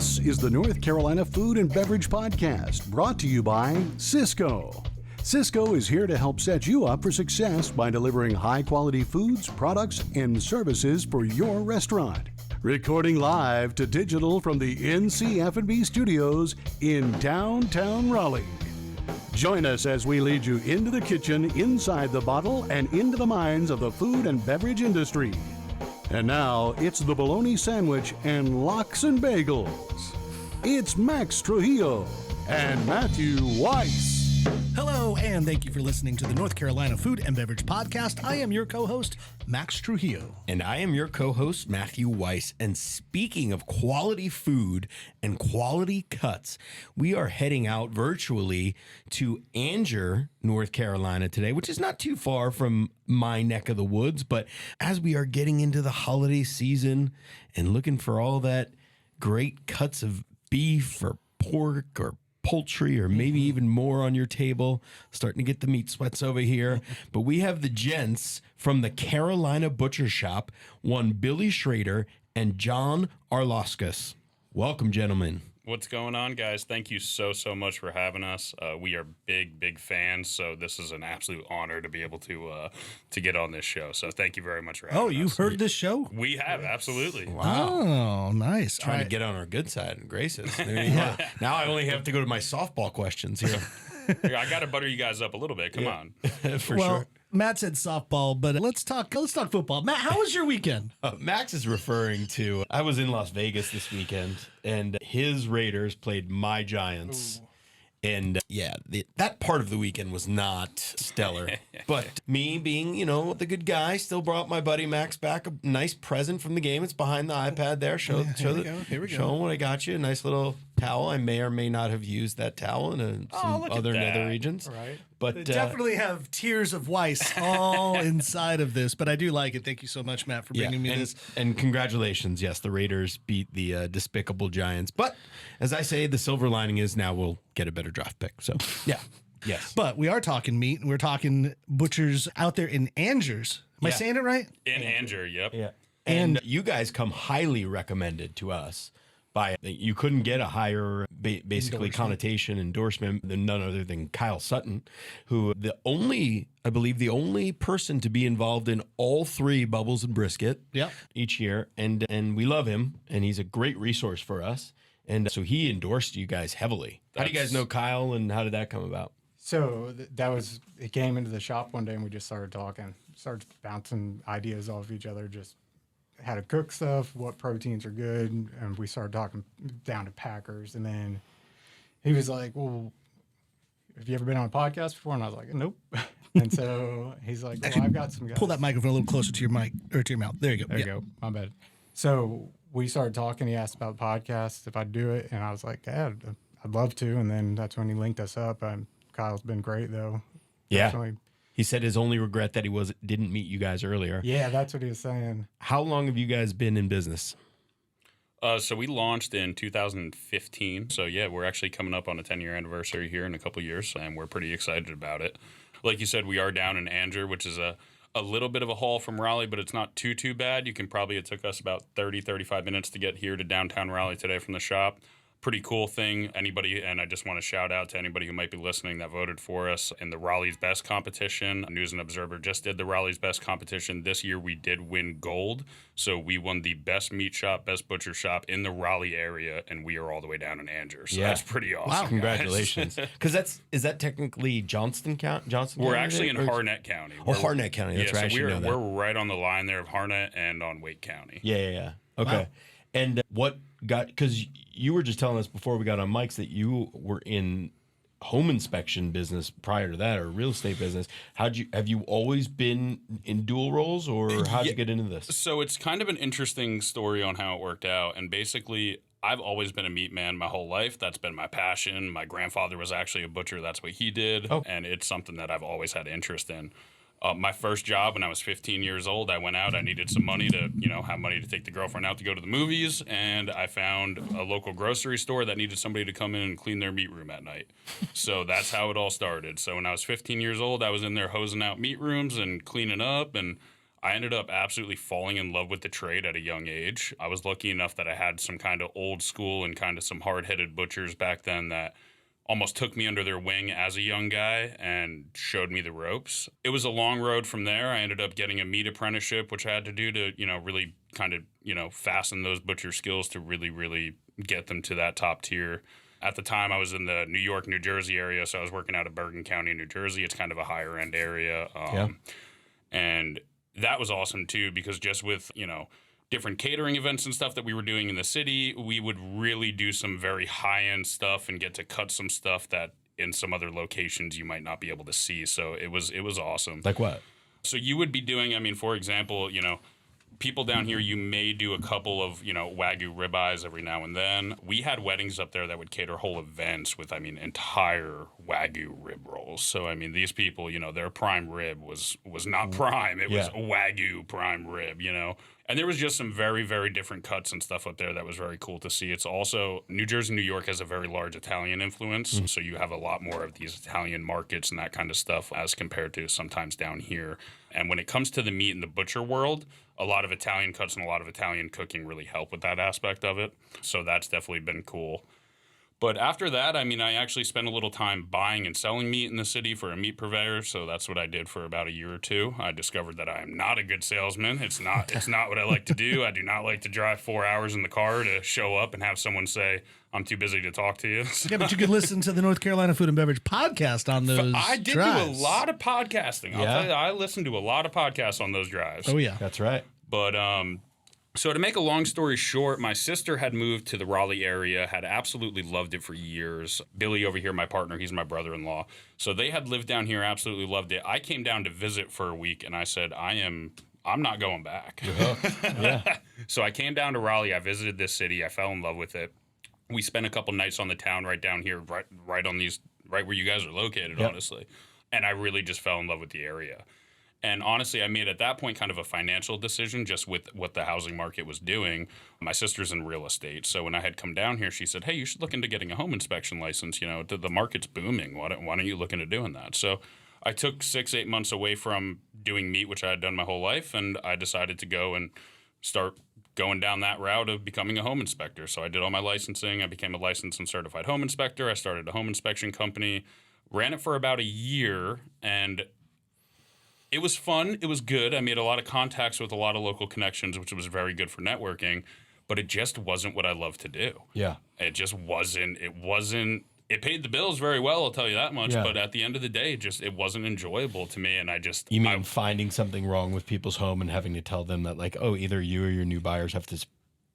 This is the North Carolina Food and Beverage Podcast, brought to you by Sysco. Sysco is here to help set you up for success by delivering high-quality foods, products, and services for your restaurant. Recording live to digital from the NCF&B studios in downtown Raleigh. Join us as we lead you into the kitchen, inside the bottle, and into the minds of the food and beverage industry. And now, it's the bologna sandwich and lox and bagels. It's Max Trujillo and Matthew Weiss. Hello, and thank you for listening to the North Carolina Food and Beverage Podcast. I am your co-host, Max Trujillo. And I am your co-host, Matthew Weiss. And speaking of quality food and quality cuts, we are heading out virtually to Anger, North Carolina today, which is not too far from my neck of the woods. But as we are getting into the holiday season and looking for all that great cuts of beef or pork or poultry or maybe even more on your table, starting to get the meat sweats over here. But we have the gents from the Carolina Butcher Shop, one Billy Schrader and John Arloskas. Welcome, gentlemen. What's going on, guys? Thank you so much for having us. We are big fans, so this is an absolute honor to be able to get on this show. So thank you very much for having us. Oh, you've heard this show? We have, absolutely. Wow. Oh, nice. Trying to get on our good side and graces. There you go. Now I only have to go to my softball questions here. I got to butter you guys up a little bit. Come on. For well, sure. Matt said softball, but let's talk football. Matt, how was your weekend? Max is referring to, I was in Las Vegas this weekend, and his Raiders played my Giants. Ooh. And that part of the weekend was not stellar. But me being, the good guy, still brought my buddy Max back a nice present from the game. It's behind the iPad there. Show him what I got you. A nice little towel. I may or may not have used that towel in some other nether regions. Right. But they definitely have tears of Weiss all inside of this. But I do like it. Thank you so much, Matt, for bringing me this. And congratulations. Yes, the Raiders beat the despicable Giants. But as I say, the silver lining is now we'll get a better draft pick. So, yeah. Yes. But we are talking meat, and we're talking butchers out there in Angers. Am I saying it right? In Anger, yep. Yeah. And you guys come highly recommended to us. You couldn't get a higher basically connotation endorsement than none other than Kyle Sutton, who I believe the only person to be involved in all three Bubbles and Brisket each year. And we love him, and he's a great resource for us. And so he endorsed you guys heavily. How do you guys know Kyle, and how did that come about? So it came into the shop one day, and we just started talking, started bouncing ideas off each other, just how to cook stuff, what proteins are good, and we started talking down to Packers. And then he was like, well, have you ever been on a podcast before? And I was like, nope. And so he's like, well, I've got some guys. Pull that microphone a little closer to your mic or to your mouth. There you go. There you go. My bad. So we started talking. He asked about the podcast, if I'd do it. And I was like, yeah, I'd love to. And then that's when he linked us up. Kyle's been great, though. Yeah. Definitely. He said his only regret that he didn't meet you guys earlier. Yeah, that's what he was saying. How long have you guys been in business? So we launched in 2015. So yeah, we're actually coming up on a 10-year anniversary here in a couple of years, and we're pretty excited about it. Like you said, we are down in Anger, which is a little bit of a haul from Raleigh, but it's not too bad. It took us about 35 minutes to get here to downtown Raleigh today from the shop. Pretty cool thing. And I just want to shout out to anybody who might be listening that voted for us in the Raleigh's Best competition. News and Observer just did the Raleigh's Best competition. This year we did win gold. So we won the best meat shop, best butcher shop in the Raleigh area, and we are all the way down in Anger. So that's pretty awesome. Wow, congratulations. Because is that technically Johnston County? We're actually in Harnett County. Harnett County. That's right. So we're right on the line there of Harnett and on Wake County. Yeah. Okay. Wow. And because you were just telling us before we got on mics that you were in home inspection business prior to that, or real estate business. Have you always been in dual roles, or how'd you get into this? So it's kind of an interesting story on how it worked out. And basically, I've always been a meat man my whole life. That's been my passion. My grandfather was actually a butcher. That's what he did. Oh. And it's something that I've always had interest in. My first job when I was 15 years old, I went out. I needed some money to, have money to take the girlfriend out to go to the movies, and I found a local grocery store that needed somebody to come in and clean their meat room at night. So that's how it all started. So when I was 15 years old, I was in there hosing out meat rooms and cleaning up, and I ended up absolutely falling in love with the trade at a young age. I was lucky enough that I had some kind of old school and kind of some hard-headed butchers back then that almost took me under their wing as a young guy and showed me the ropes. It was a long road from there. I ended up getting a meat apprenticeship, which I had to do to, really kind of, fasten those butcher skills to really, really get them to that top tier. At the time, I was in the New York, New Jersey area, so I was working out of Bergen County, New Jersey. It's kind of a higher-end area. And that was awesome, too, because just with, different catering events and stuff that we were doing in the city, we would really do some very high-end stuff and get to cut some stuff that in some other locations you might not be able to see. So it was awesome. Like what? So you would be doing, for example, people down here, you may do a couple of, Wagyu ribeyes every now and then. We had weddings up there that would cater whole events with, entire Wagyu rib rolls. So, these people, their prime rib was not prime. It was Wagyu prime rib, And there was just some very, very different cuts and stuff up there that was very cool to see. It's also, New Jersey, New York has a very large Italian influence. So you have a lot more of these Italian markets and that kind of stuff as compared to sometimes down here. And when it comes to the meat in the butcher world, a lot of Italian cuts and a lot of Italian cooking really help with that aspect of it. So that's definitely been cool. But after that, I actually spent a little time buying and selling meat in the city for a meat purveyor. So that's what I did for about a year or two. I discovered that I am not a good salesman. It's not what I like to do. I do not like to drive 4 hours in the car to show up and have someone say, I'm too busy to talk to you. Yeah, but you could listen to the North Carolina Food and Beverage podcast on those I did drives. do a lot of podcasting. I'll tell you, I listened to a lot of podcasts on those drives. Oh, yeah. That's right. But so to make a long story short, my sister had moved to the Raleigh area, had absolutely loved it for years. Billy over here, my partner, he's my brother-in-law. So they had lived down here, absolutely loved it. I came down to visit for a week, and I said, I'm not going back. Yeah. So I came down to Raleigh. I visited this city. I fell in love with it. We spent a couple nights on the town right down here, right where you guys are located, honestly. And I really just fell in love with the area. And honestly, I made at that point kind of a financial decision just with what the housing market was doing. My sister's in real estate. So when I had come down here, she said, hey, you should look into getting a home inspection license. The market's booming. Why don't you look into doing that? So I took 6-8 months away from doing meat, which I had done my whole life. And I decided to go and start going down that route of becoming a home inspector. So I did all my licensing. I became a licensed and certified home inspector. I started a home inspection company, ran it for about a year, and it was fun. It was good. I made a lot of contacts with a lot of local connections, which was very good for networking, but it just wasn't what I love to do. Yeah. It just wasn't. It paid the bills very well, I'll tell you that much, but at the end of the day, it wasn't enjoyable to me, and You mean finding something wrong with people's home and having to tell them that, like, oh, either you or your new buyers have to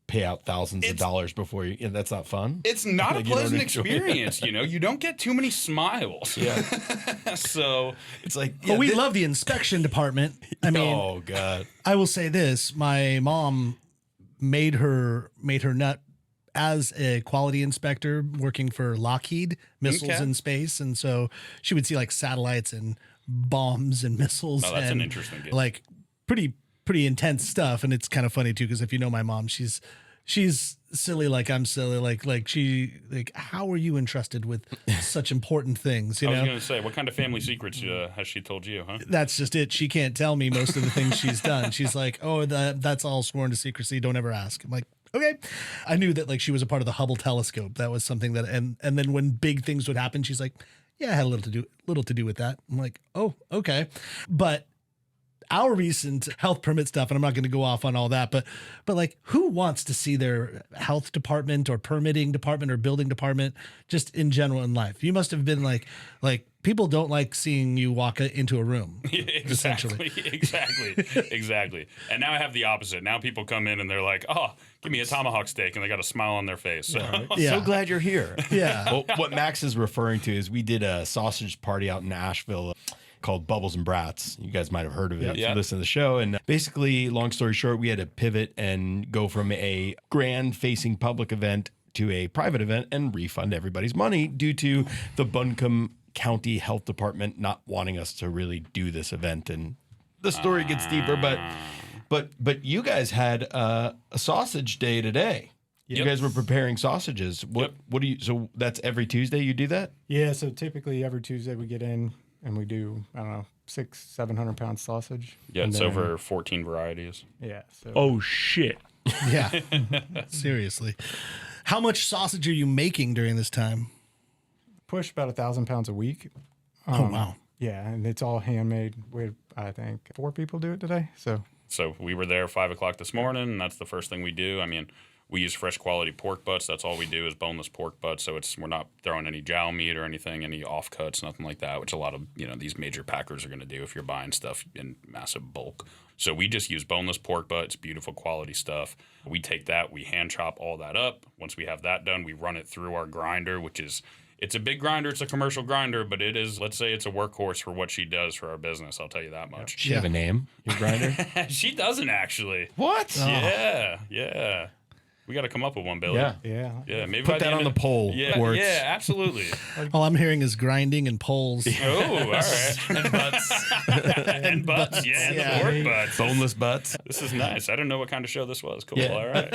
pay out thousands of dollars before you. That's not fun. It's not a pleasant experience. You don't get too many smiles. Yeah. So it's like, But we love the inspection department. Oh God. I will say this: my mom made her nut as a quality inspector working for Lockheed Missiles in Space, and so she would see like satellites and bombs and missiles. Oh, that's and an interesting game. Like pretty intense stuff. And it's kind of funny too, because if you know my mom, she's silly like I'm silly. Like how are you entrusted with such important things? I was going to say, what kind of family secrets has she told you, huh? That's just it. She can't tell me most of the things she's done. She's like, oh, that's all sworn to secrecy. Don't ever ask. I'm like, okay. I knew that like she was a part of the Hubble telescope. That was something that, and then when big things would happen, she's like, yeah, I had a little to do with that. I'm like, oh, okay. But our recent health permit stuff, and I'm not going to go off on all that, but like, who wants to see their health department or permitting department or building department just in general in life? You must have been like people don't like seeing you walk into a room. Exactly. And now I have the opposite. Now people come in and they're like, oh, give me a tomahawk steak, and they got a smile on their face. So. So glad you're here. Yeah. Well, what Max is referring to is we did a sausage party out in Asheville called Bubbles and Brats. You guys might have heard of it if you listen to the show. And basically, long story short, we had to pivot and go from a grand facing public event to a private event and refund everybody's money due to the Buncombe County Health Department not wanting us to really do this event. And the story gets deeper, but you guys had a sausage day today. You guys were preparing sausages. What do you, so that's every Tuesday you do that? Yeah, so typically every Tuesday we get in and we do, I don't know, 700 pound sausage. Yeah, And it's then- over 14 varieties. Yeah. So Oh shit! Yeah. Seriously. How much sausage are you making during this time? push about 1,000 pounds a week. Oh, wow. Yeah, and it's all handmade. I think 4 people do it today. So we were there 5 o'clock this morning, and that's the first thing we do. I mean, we use fresh quality pork butts. That's all we do is boneless pork butts. So we're not throwing any jowl meat or anything, any offcuts, nothing like that, which a lot of these major packers are going to do if you're buying stuff in massive bulk. So we just use boneless pork butts, beautiful quality stuff. We take that, we hand chop all that up. Once we have that done, we run it through our grinder, which is it's a big grinder. It's a commercial grinder, but it is, let's say it's a workhorse for what she does for our business. I'll tell you that much. She have a name, your grinder? She doesn't actually. What? Yeah. We got to come up with one, Billy. Yeah. Yeah, maybe Put by that on end the of- poll, Yeah, Quartz. yeah, absolutely. All I'm hearing is grinding and poles. Oh, all right. And butts. And butts, yeah, Yeah. the pork butts. Boneless butts. This is nice. I don't know what kind of show this was. Cool. Yeah. All right.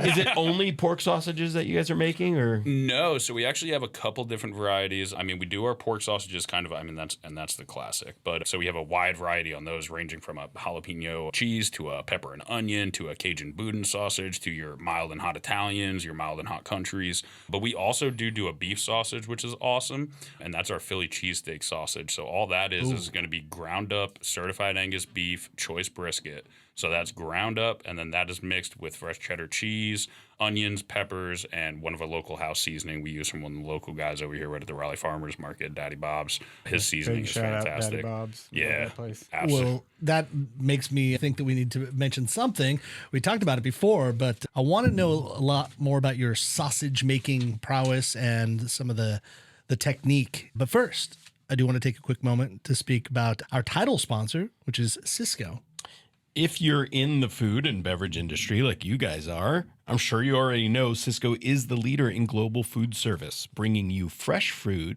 Is it only pork sausages that you guys are making, or? No, so we actually have a couple different varieties. I mean, we do our pork sausages that's the classic. But so we have a wide variety on those, ranging from a jalapeno cheese to a pepper and onion to a Cajun boudin sausage to your mild and hot Italians, your mild and hot countries. But we also do a beef sausage, which is awesome, and that's our Philly cheesesteak sausage. So all that is going to be ground up, certified Angus beef, choice brisket. So that's ground up, and then that is mixed with fresh cheddar cheese, onions, peppers, and one of our local house seasoning we use from one of the local guys over here right at the Raleigh Farmers Market, Daddy Bob's. His seasoning big is shout out fantastic. Daddy Bob's. Love Yeah, that place. absolutely. Well, that makes me think that we need to mention something. We talked about it before, but I want to know a lot more about your sausage making prowess and some of the technique. But first, I do want to take a quick moment to speak about our title sponsor, which is Cisco. If you're in the food and beverage industry like you guys are, I'm sure you already know Cisco is the leader in global food service, bringing you fresh food,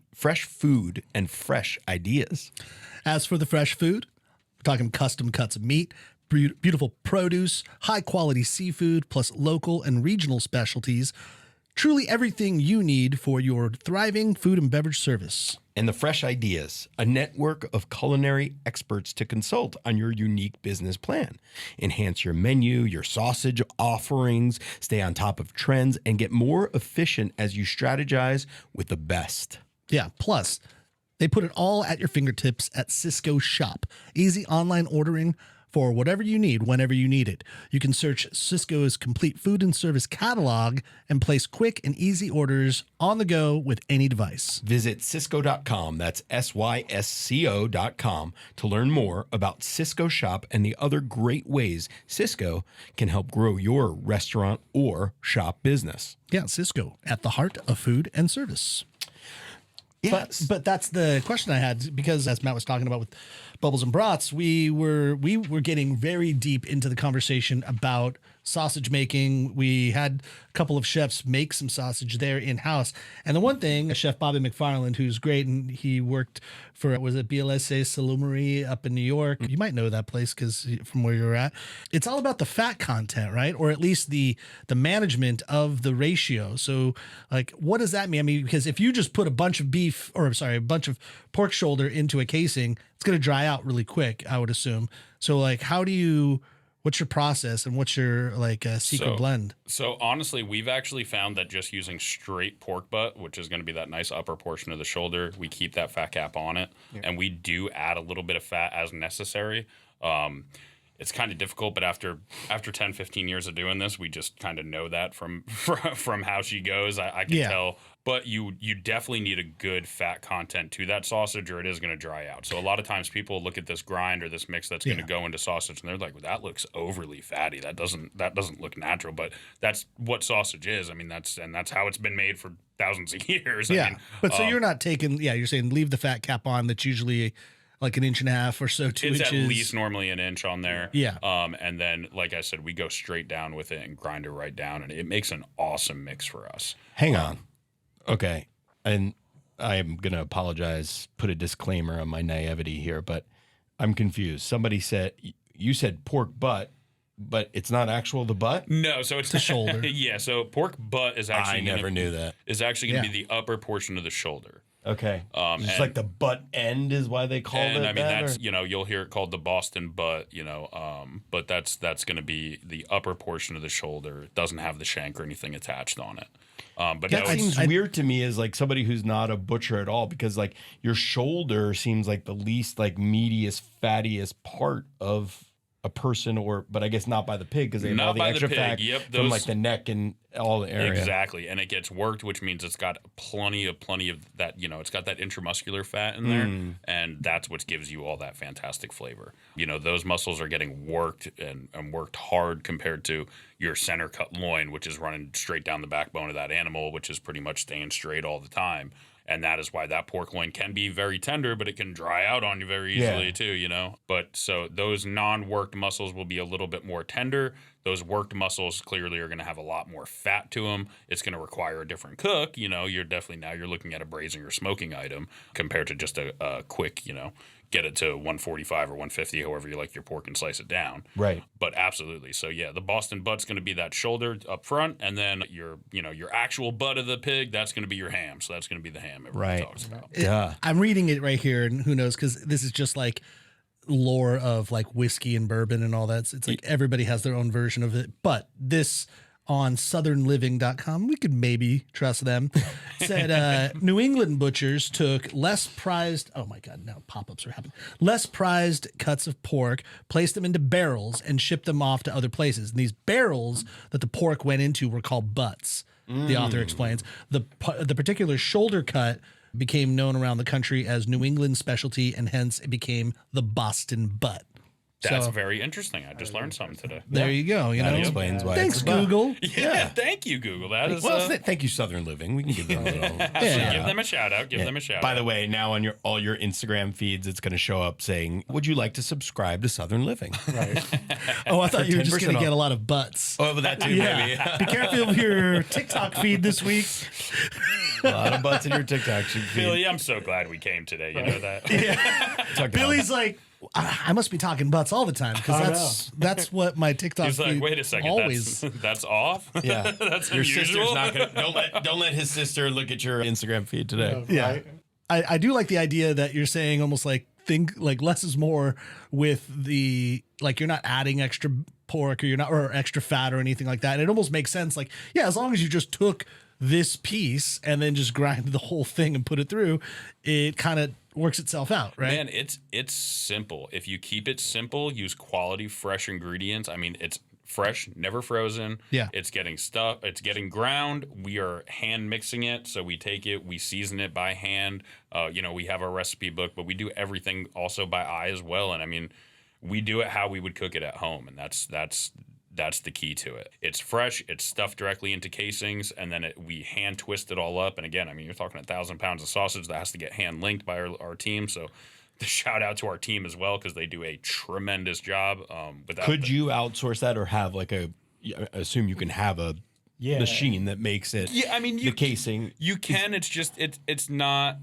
and fresh ideas. As for the fresh food, we're talking custom cuts of meat, beautiful produce, high quality seafood, plus local and regional specialties. Truly everything you need for your thriving food and beverage service. And the fresh ideas, a network of culinary experts to consult on your unique business plan. Enhance your menu, your sausage offerings, stay on top of trends, and get more efficient as you strategize with the best. Yeah, plus they put it all at your fingertips at Cisco Shop. Easy online ordering for whatever you need, whenever you need it. You can search Cisco's complete food and service catalog and place quick and easy orders on the go with any device. Visit Cisco.com, that's SYSCO.com, to learn more about Cisco Shop and the other great ways Cisco can help grow your restaurant or shop business. Yeah, Cisco, at the heart of food and service. Yes. But that's the question I had, because as Matt was talking about with Bubbles and Brats, we were getting very deep into the conversation about sausage making. We had a couple of chefs make some sausage there in-house. And the one thing, Chef Bobby McFarland, who's great, and he worked for, was it BLSA Salumery up in New York? You might know that place because from where you're at. It's all about the fat content, right? Or at least the management of the ratio. So like, what does that mean? I mean, because if you just put a bunch of a bunch of pork shoulder into a casing, it's going to dry out really quick, I would assume. So like, what's your process and what's your secret blend? So honestly, we've actually found that just using straight pork butt, which is going to be that nice upper portion of the shoulder, we keep that fat cap on it, and we do add a little bit of fat as necessary. It's kind of difficult, but after 10, 15 years of doing this, we just kind of know that from how she goes. I can tell. But you definitely need a good fat content to that sausage, or it is going to dry out. So a lot of times people look at this grind or this mix that's going to go into sausage, and they're like, well, "That looks overly fatty. That doesn't look natural." But that's what sausage is. I mean, that's how it's been made for thousands of years. Yeah, I mean, but so you're not taking. Yeah, you're saying leave the fat cap on. That's usually like an inch and a half or so, 2 it's inches. at least normally an inch on there. Yeah. And then, like I said, we go straight down with it and grind it right down, and it makes an awesome mix for us. Hang on. Okay. And I'm going to apologize, put a disclaimer on my naivety here, but I'm confused. Somebody said, you said pork butt, but it's not the butt? No, so it's the shoulder. Yeah, so pork butt is actually I never knew that. Is actually going to be the upper portion of the shoulder. Okay. Just and- like the butt end is why they call it And I mean, that? that's, you'll hear it called the Boston butt, but that's going to be the upper portion of the shoulder. It doesn't have the shank or anything attached on it. But That no, seems weird to me as like somebody who's not a butcher at all, because like your shoulder seems like the least like meatiest, fattiest part of a person, but I guess not by the pig because they have Not all the by the extra pig, fat yep, from like the neck and all the area. exactly. And it gets worked, which means it's got plenty of that, it's got that intramuscular fat in there. And that's what gives you all that fantastic flavor. Those muscles are getting worked and worked hard compared to your center cut loin, which is running straight down the backbone of that animal, which is pretty much staying straight all the time. And that is why that pork loin can be very tender, but it can dry out on you very easily too, But so those non-worked muscles will be a little bit more tender. Those worked muscles clearly are going to have a lot more fat to them. It's going to require a different cook. You're definitely now you're looking at a braising or smoking item compared to just a quick, get it to 145 or 150, however you like your pork, and slice it down. Right. But absolutely. So yeah, the Boston butt's going to be that shoulder up front, and then your actual butt of the pig, that's going to be your ham. So that's going to be the ham everybody talks about. Yeah. I'm reading it right here, and who knows, because this is just like lore of like whiskey and bourbon and all that. It's like everybody has their own version of it. But this on southernliving.com, we could maybe trust them, said New England butchers took less prized, oh my God, now pop-ups are happening, less prized cuts of pork, placed them into barrels, and shipped them off to other places. And these barrels that the pork went into were called butts, the author explains. The particular shoulder cut became known around the country as New England specialty, and hence it became the Boston butt. That's very interesting. I just learned something today. There you go. That explains why. Thanks, it's a butt. Google. Yeah, thank you, Google. That is. Thank you, Southern Living. We can give them a little. Give them a shout out. Give them a shout out. By the way, now on all your Instagram feeds, it's going to show up saying, "Would you like to subscribe to Southern Living?" Right. Oh, I thought you were just 10% going to off. get a lot of butts. Oh, but that too, maybe. Be careful of your TikTok feed this week. A lot of butts in your TikTok feed. Billy, I'm so glad we came today. You know that? Billy's like, I must be talking butts all the time because that's what my TikTok He's feed like, wait a second, always. that's off? Yeah, That's your unusual. sister's not gonna. Don't let his sister look at your Instagram feed today. Yeah. Right? I do like the idea that you're saying almost like think like less is more with the like you're not adding extra pork or extra fat or anything like that. And it almost makes sense. Like, yeah, as long as you just took this piece and then just grind the whole thing and put it through, it kind of works itself out, right? Man, it's simple. If you keep it simple, use quality, fresh ingredients. I mean, it's fresh, never frozen. Yeah. It's getting ground. We are hand mixing it. So we take it, we season it by hand. We have our recipe book, but we do everything also by eye as well. And I mean, we do it how we would cook it at home. And that's the key to it. It's fresh. It's stuffed directly into casings, and then we hand twist it all up. And again, I mean, you're talking 1,000 pounds of sausage that has to get hand linked by our team. So, the shout out to our team as well because they do a tremendous job. Could you outsource that or have like I assume you can have a machine that makes it? Yeah, I mean, the casing. You can. It's just it's not.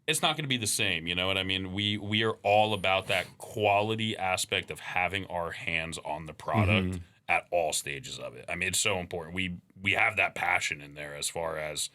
It's not going to be the same, you know what I mean? We are all about that quality aspect of having our hands on the product at all stages of it. I mean, it's so important. We have that passion in there as far as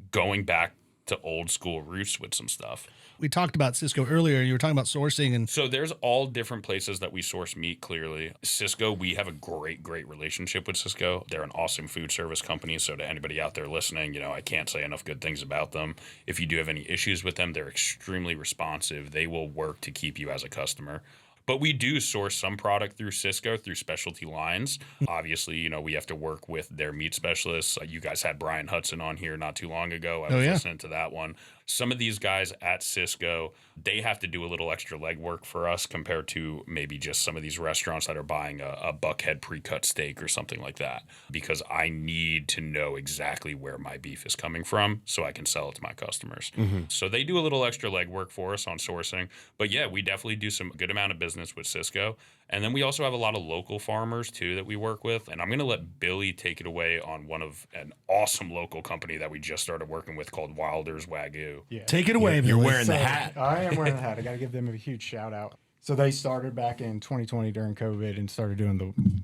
going back to old school roots with some stuff. We talked about Cisco earlier. You were talking about sourcing, and so there's all different places that we source meat. Clearly, Cisco, we have a great relationship with Cisco. They're an awesome food service company. So to anybody out there listening, I can't say enough good things about them. If you do have any issues with them, they're extremely responsive. They will work to keep you as a customer. But we do source some product through Cisco, through specialty lines. Obviously, we have to work with their meat specialists. You guys had Brian Hudson on here not too long ago. I was listening to that one. Some of these guys at Cisco, they have to do a little extra legwork for us compared to maybe just some of these restaurants that are buying a buckhead pre-cut steak or something like that, because I need to know exactly where my beef is coming from so I can sell it to my customers. So they do a little extra legwork for us on sourcing. But yeah, we definitely do some good amount of business with Cisco. And then we also have a lot of local farmers too that we work with. And I'm going to let Billy take it away on an awesome local company that we just started working with called Wilder's Wagyu. Yeah. take it away. You're Billy. wearing the hat. I am wearing the hat. I got to give them a huge shout out. So they started back in 2020 during COVID and started doing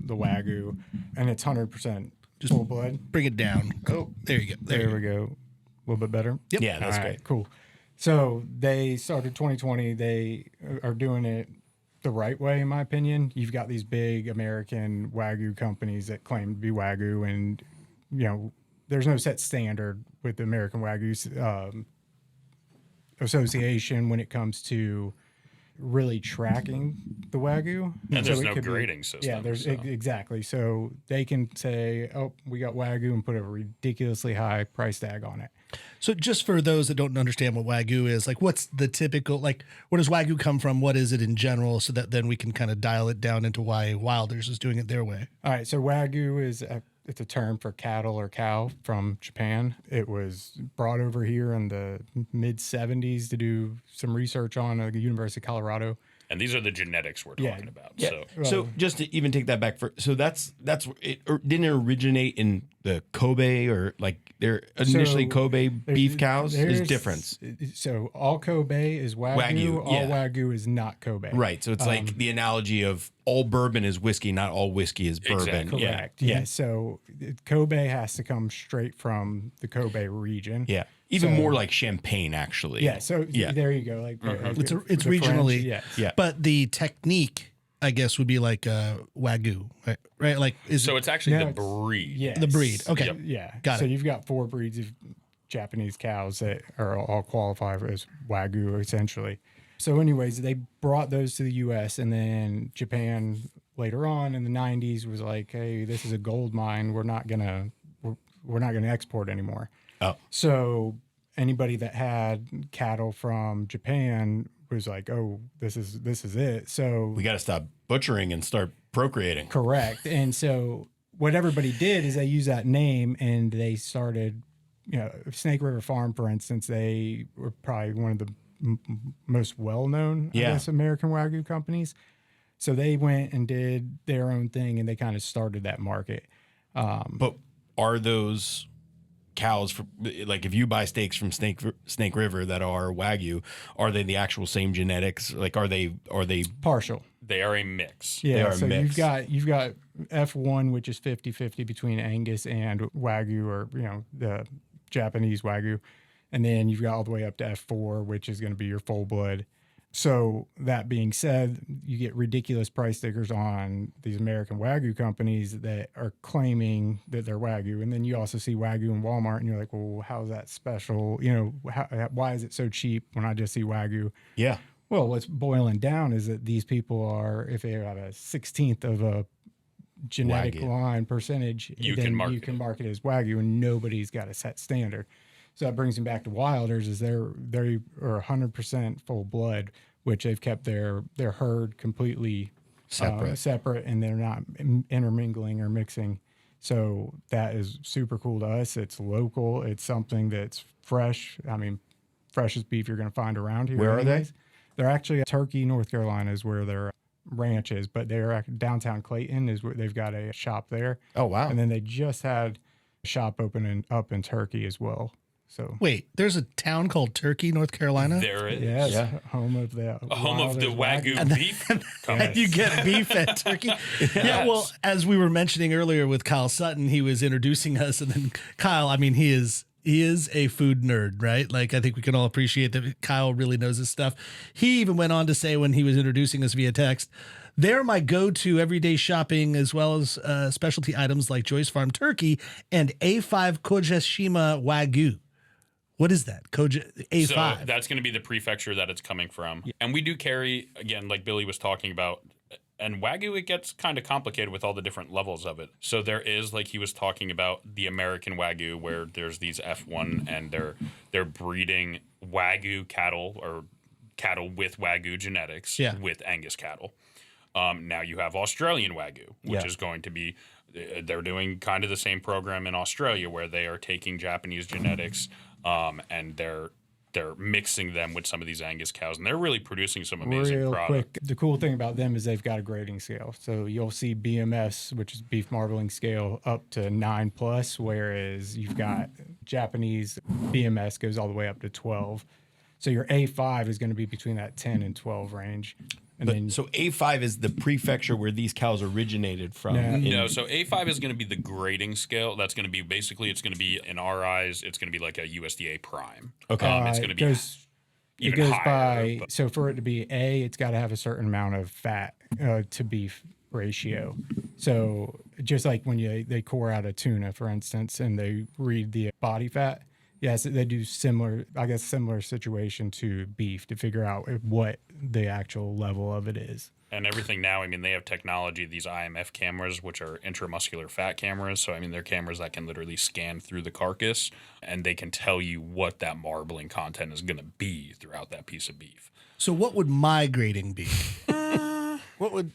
the Wagyu, and it's 100% full blood. Bring it down. Oh, There you go. there we go. little bit better? Yep. Yeah, that's All right, great. cool. So they started 2020. They are doing it the right way, in my opinion. You've got these big American Wagyu companies that claim to be Wagyu, and there's no set standard with the American Wagyu Association when it comes to really tracking the Wagyu. And there's it no could be- grading system. Yeah, there's so. exactly. So they can say, "Oh, we got Wagyu," and put a ridiculously high price tag on it. So just for those that don't understand what Wagyu is, like what's the typical, like where does Wagyu come from? What is it in general? So that then we can kind of dial it down into why Wilders is doing it their way. All right, so Wagyu is it's a term for cattle or cow from Japan. It was brought over here in the mid 70s to do some research on at the University of Colorado. And these are the genetics we're talking about. Yeah. So So just to even take that back so that's it didn't originate in the Kobe or like they're initially So Kobe beef cows. There's there's- difference. So all Kobe is Wagyu, all yeah. Wagyu is not Kobe. Right. So it's like the analogy of all bourbon is whiskey, not all whiskey is bourbon. Exactly. Yeah. Correct. Yeah. So Kobe has to come straight from the Kobe region. Yeah. Even So- more like champagne, actually. Yeah. So Yeah. there you go. Like It's the French, regionally, yeah. Yeah. But the technique, I guess, would be like Wagyu, right? Like so it's actually No, the it's- breed. Yes. the breed. Okay. Yep. Yeah. Got so it. you've got 4 breeds of Japanese cows that are all qualify as Wagyu essentially. So anyways, they brought those to the US, and then Japan later on in the 90s was like, "Hey, this is a gold mine. We're not going to export anymore." Oh. So anybody that had cattle from Japan was like, "Oh, this is it." So We got to stop butchering and start procreating. correct. And so what everybody did is they used that name and they started, Snake River Farm, for instance, they were probably one of the most well-known, I Yeah. guess, American Wagyu companies. So they went and did their own thing and they kind of started that market. But are those cows like if you buy steaks from Snake River that are Wagyu, are they the actual same genetics? Like are they Partial. They are a mix. Yeah, They are so mixed. you've got F1, which is 50-50 between Angus and Wagyu, or the Japanese Wagyu, and then you've got all the way up to F4, which is going to be your full blood. So that being said, you get ridiculous price stickers on these American Wagyu companies that are claiming that they're Wagyu, and then you also see Wagyu in Walmart, and you're like, well, how's that special? Why is it so cheap when I just see Wagyu? Yeah. Well, what's boiling down is that these people are, if they have a 16th of a genetic Wagyu. line percentage, You then can market you can it. market it as Wagyu, and nobody's got a set standard. So that brings me back to Wilders, is they are 100% full blood, which they've kept their herd completely separate, and they're not intermingling or mixing. So that is super cool to us. It's local. It's something that's fresh. I mean, freshest beef you're going to find around here. Where are they? anyways. They're actually Turkey, North Carolina is where their ranch is, but they're downtown Clayton is where they've got a shop there. Oh wow. And then they just had a shop opening up in Turkey as well. So Wait, there's a town called Turkey, North Carolina. There it is. yes, Yeah. home of the Home of the Wilders Wagyu beef company. You get beef at Turkey. Yeah, well, as we were mentioning earlier with Kyle Sutton, he was introducing us, and then Kyle, I mean, he is a food nerd, right? Like, I think we can all appreciate that Kyle really knows his stuff. He even went on to say when he was introducing us via text, they're my go-to everyday shopping, as well as specialty items like Joyce Farm Turkey and A5 Kojeshima Wagyu. What is that? A5. So that's going to be the prefecture that it's coming from. And we do carry, again, like Billy was talking about, and Wagyu, it gets kind of complicated with all the different levels of it. So there is, like he was talking about, the American Wagyu, where there's these F1 and they're breeding Wagyu cattle, or cattle with Wagyu genetics, with Angus cattle. Now you have Australian Wagyu, which is going to be, they're doing kind of the same program in Australia, where they are taking Japanese genetics and they're mixing them with some of these Angus cows, and they're really producing some amazing Real product. quick, the cool thing about them is they've got a grading scale. So you'll see BMS, which is beef marbling scale, up to 9+, whereas you've got Japanese BMS goes all the way up to 12. So your A5 is going to be between that 10 and 12 range. And then, So A5 is the prefecture where these cows originated from. No, so A5 is going to be the grading scale. That's going to be basically, it's going to be, in our eyes, it's going to be like a USDA prime. Okay. It's going to be it even goes higher. by, so for it to be A, it's got to have a certain amount of fat to beef ratio. So just like when they core out a tuna, for instance, and they read the body fat, yes, they do similar situation to beef to figure out what the actual level of it is. And everything now, I mean, they have technology, these IMF cameras, which are intramuscular fat cameras. So, I mean, they're cameras that can literally scan through the carcass and they can tell you what that marbling content is going to be throughout that piece of beef. So what would my grading be? What would,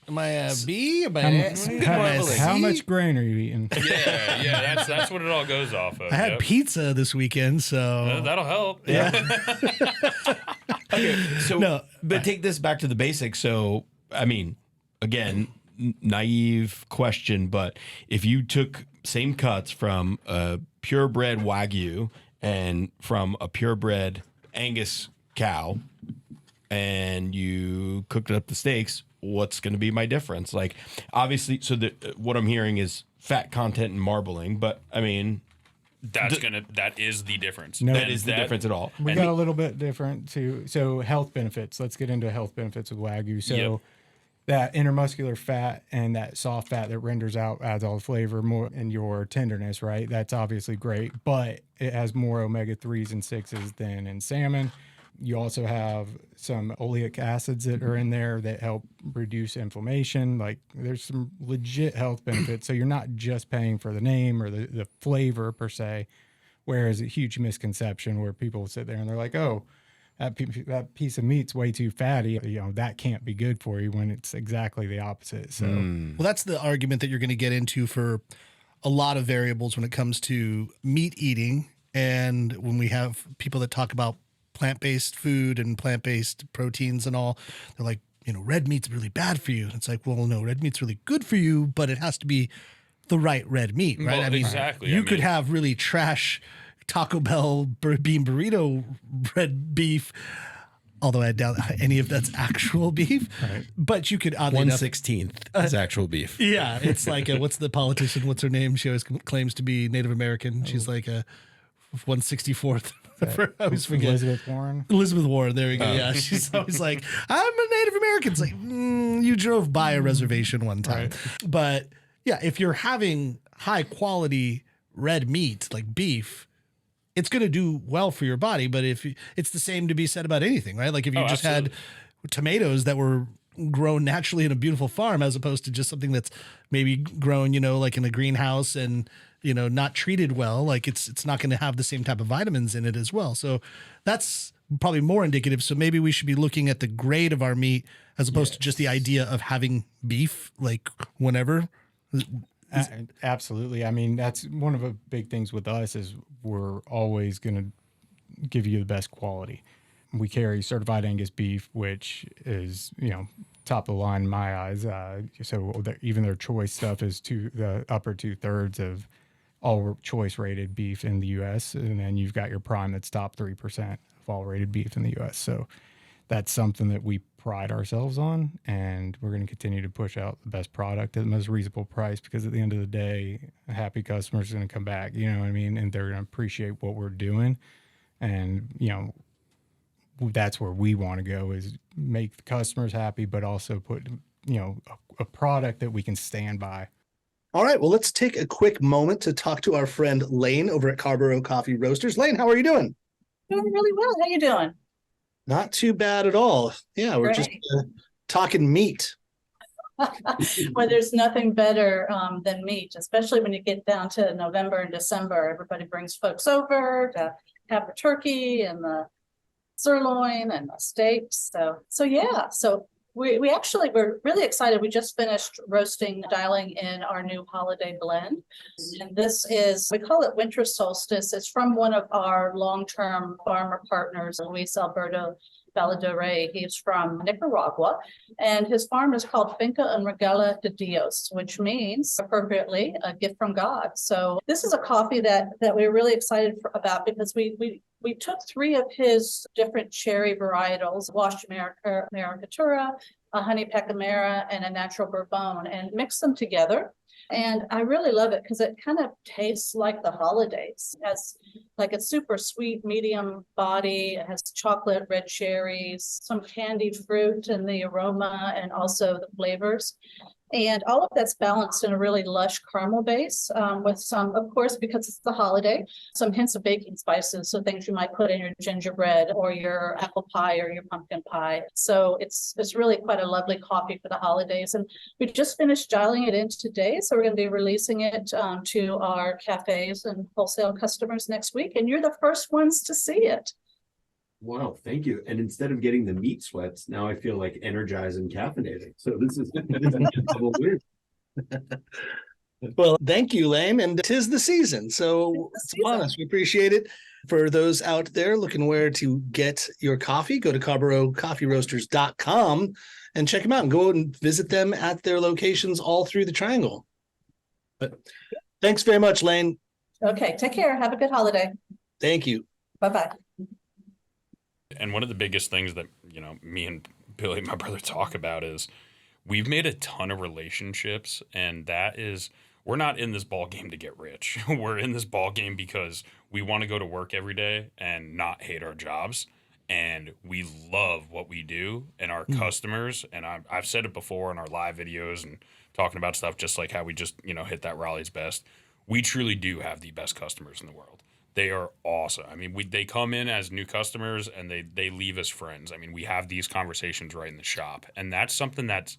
am I a B? Am I a C? How much grain are you eating? Yeah, that's what it all goes off of. I had pizza this weekend, so That'll help. yeah. Okay, so No. but take this back to the basics. So, I mean, again, naive question, but if you took same cuts from a purebred Wagyu and from a purebred Angus cow, and you cooked up the steaks, what's going to be my difference? Like, obviously, so what I'm hearing is fat content and marbling, but I mean, that is the difference. No, that is the difference at all. We got a little bit different too. So health benefits. Let's get into health benefits with Wagyu. So that intermuscular fat and that soft fat that renders out adds all the flavor more in your tenderness, right? That's obviously great, but it has more omega-3s and 6s than in salmon. You also have some oleic acids that are in there that help reduce inflammation. Like there's some legit health benefits. So you're not just paying for the name or the flavor per se, whereas a huge misconception where people sit there and they're like, oh, that piece of meat's way too fatty. You know, that can't be good for you when it's exactly the opposite. So Well, that's the argument that you're going to get into for a lot of variables when it comes to meat eating. And when we have people that talk about plant-based food and plant-based proteins and all, they're like, you know, red meat's really bad for you. It's like, well, no, red meat's really good for you, but it has to be the right red meat, right? Well, I mean, exactly. You I could mean- have really trash Taco Bell bean burrito red beef, although I doubt any of that's actual beef. Right. But you could, oddly enough, 1/16 is actual beef. yeah, it's like what's the politician? What's her name? She always claims to be Native American. She's like a 1/64th. I always forget. Elizabeth Warren. There we go. Yeah, she's always like, I'm a Native American. It's like you drove by a reservation one time, but yeah, if you're having high quality red meat like beef, it's going to do well for your body. But if it's the same to be said about anything, right? Like if you just had tomatoes that were grown naturally in a beautiful farm, as opposed to just something that's maybe grown, you know, like in a greenhouse and, you know, not treated well, like it's not going to have the same type of vitamins in it as well. So that's probably more indicative. So maybe we should be looking at the grade of our meat as opposed to just the idea of having beef, like whenever. Absolutely. I mean, that's one of the big things with us is we're always going to give you the best quality. We carry certified Angus beef, which is, you know, top of the line in my eyes. So even their choice stuff is the upper 2/3 of all choice rated beef in the U.S. And then you've got your prime that's top 3% of all rated beef in the U.S. So that's something that we pride ourselves on, and we're going to continue to push out the best product at the most reasonable price, because at the end of the day, a happy customer is going to come back, you know what I mean? And they're going to appreciate what we're doing. And, you know, that's where we want to go, is make the customers happy, but also put, you know, a product that we can stand by. All right, well, let's take a quick moment to talk to our friend Lane over at Carrboro Coffee Roasters. Lane, how are you doing? Doing really well. How you doing? Not too bad at all. Yeah, we're just talking meat. Well, there's nothing better than meat, especially when you get down to November and December. Everybody brings folks over to have the turkey and the sirloin and the steaks. So yeah. So we actually we're really excited. We just finished dialing in our new holiday blend, and this is, we call it Winter Solstice. It's from one of our long-term farmer partners, Luis Alberto Valadore. He's from Nicaragua, and his farm is called Finca and Regala de Dios, which means appropriately a gift from God. So this is a coffee that we're really excited about, because we we took 3 of his different cherry varietals, washed Americatura, a honey pecamera, and a natural bourbon, and mixed them together. And I really love it because it kind of tastes like the holidays. It has like a super sweet medium body. It has chocolate, red cherries, some candied fruit and the aroma, and also the flavors. And all of that's balanced in a really lush caramel base with some, of course, because it's the holiday, some hints of baking spices. So things you might put in your gingerbread or your apple pie or your pumpkin pie. So it's really quite a lovely coffee for the holidays. And we just finished dialing it in today. So we're going to be releasing it to our cafes and wholesale customers next week. And you're the first ones to see it. Wow, thank you. And instead of getting the meat sweats, now I feel like energized and caffeinated. So this is a double win. Well, thank you, Lane. And 'tis the season. So it's upon us. We appreciate it. For those out there looking where to get your coffee, go to CarrboroCoffeeRoasters.com and check them out and go and visit them at their locations all through the Triangle. But thanks very much, Lane. Okay, take care. Have a good holiday. Thank you. Bye-bye. And one of the biggest things that, me and Billy, my brother, talk about is we've made a ton of relationships, and that is, we're not in this ball game to get rich. We're in this ball game because we want to go to work every day and not hate our jobs. And we love what we do and our customers. And I've said it before in our live videos and talking about stuff, just like how we just, hit that Raleigh's best. We truly do have the best customers in the world. They are awesome. I mean, they come in as new customers and they leave as friends. I mean, we have these conversations right in the shop. And that's something that's,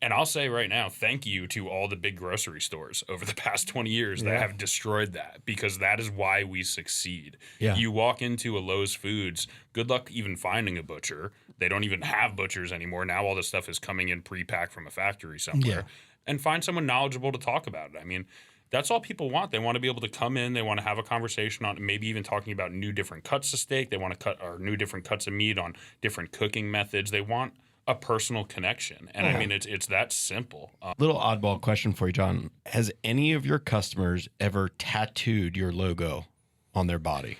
and I'll say right now, thank you to all the big grocery stores over the past 20 years that have destroyed that, because that is why we succeed. Yeah. You walk into a Lowe's Foods, good luck even finding a butcher. They don't even have butchers anymore. Now all this stuff is coming in pre-packed from a factory somewhere. Yeah. And find someone knowledgeable to talk about it. I mean, that's all people want. They want to be able to come in. They want to have a conversation on maybe even talking about new different cuts of steak. They want to cut or new different cuts of meat on different cooking methods. They want a personal connection. And I mean, it's that simple. Little oddball question for you, John. Has any of your customers ever tattooed your logo on their body?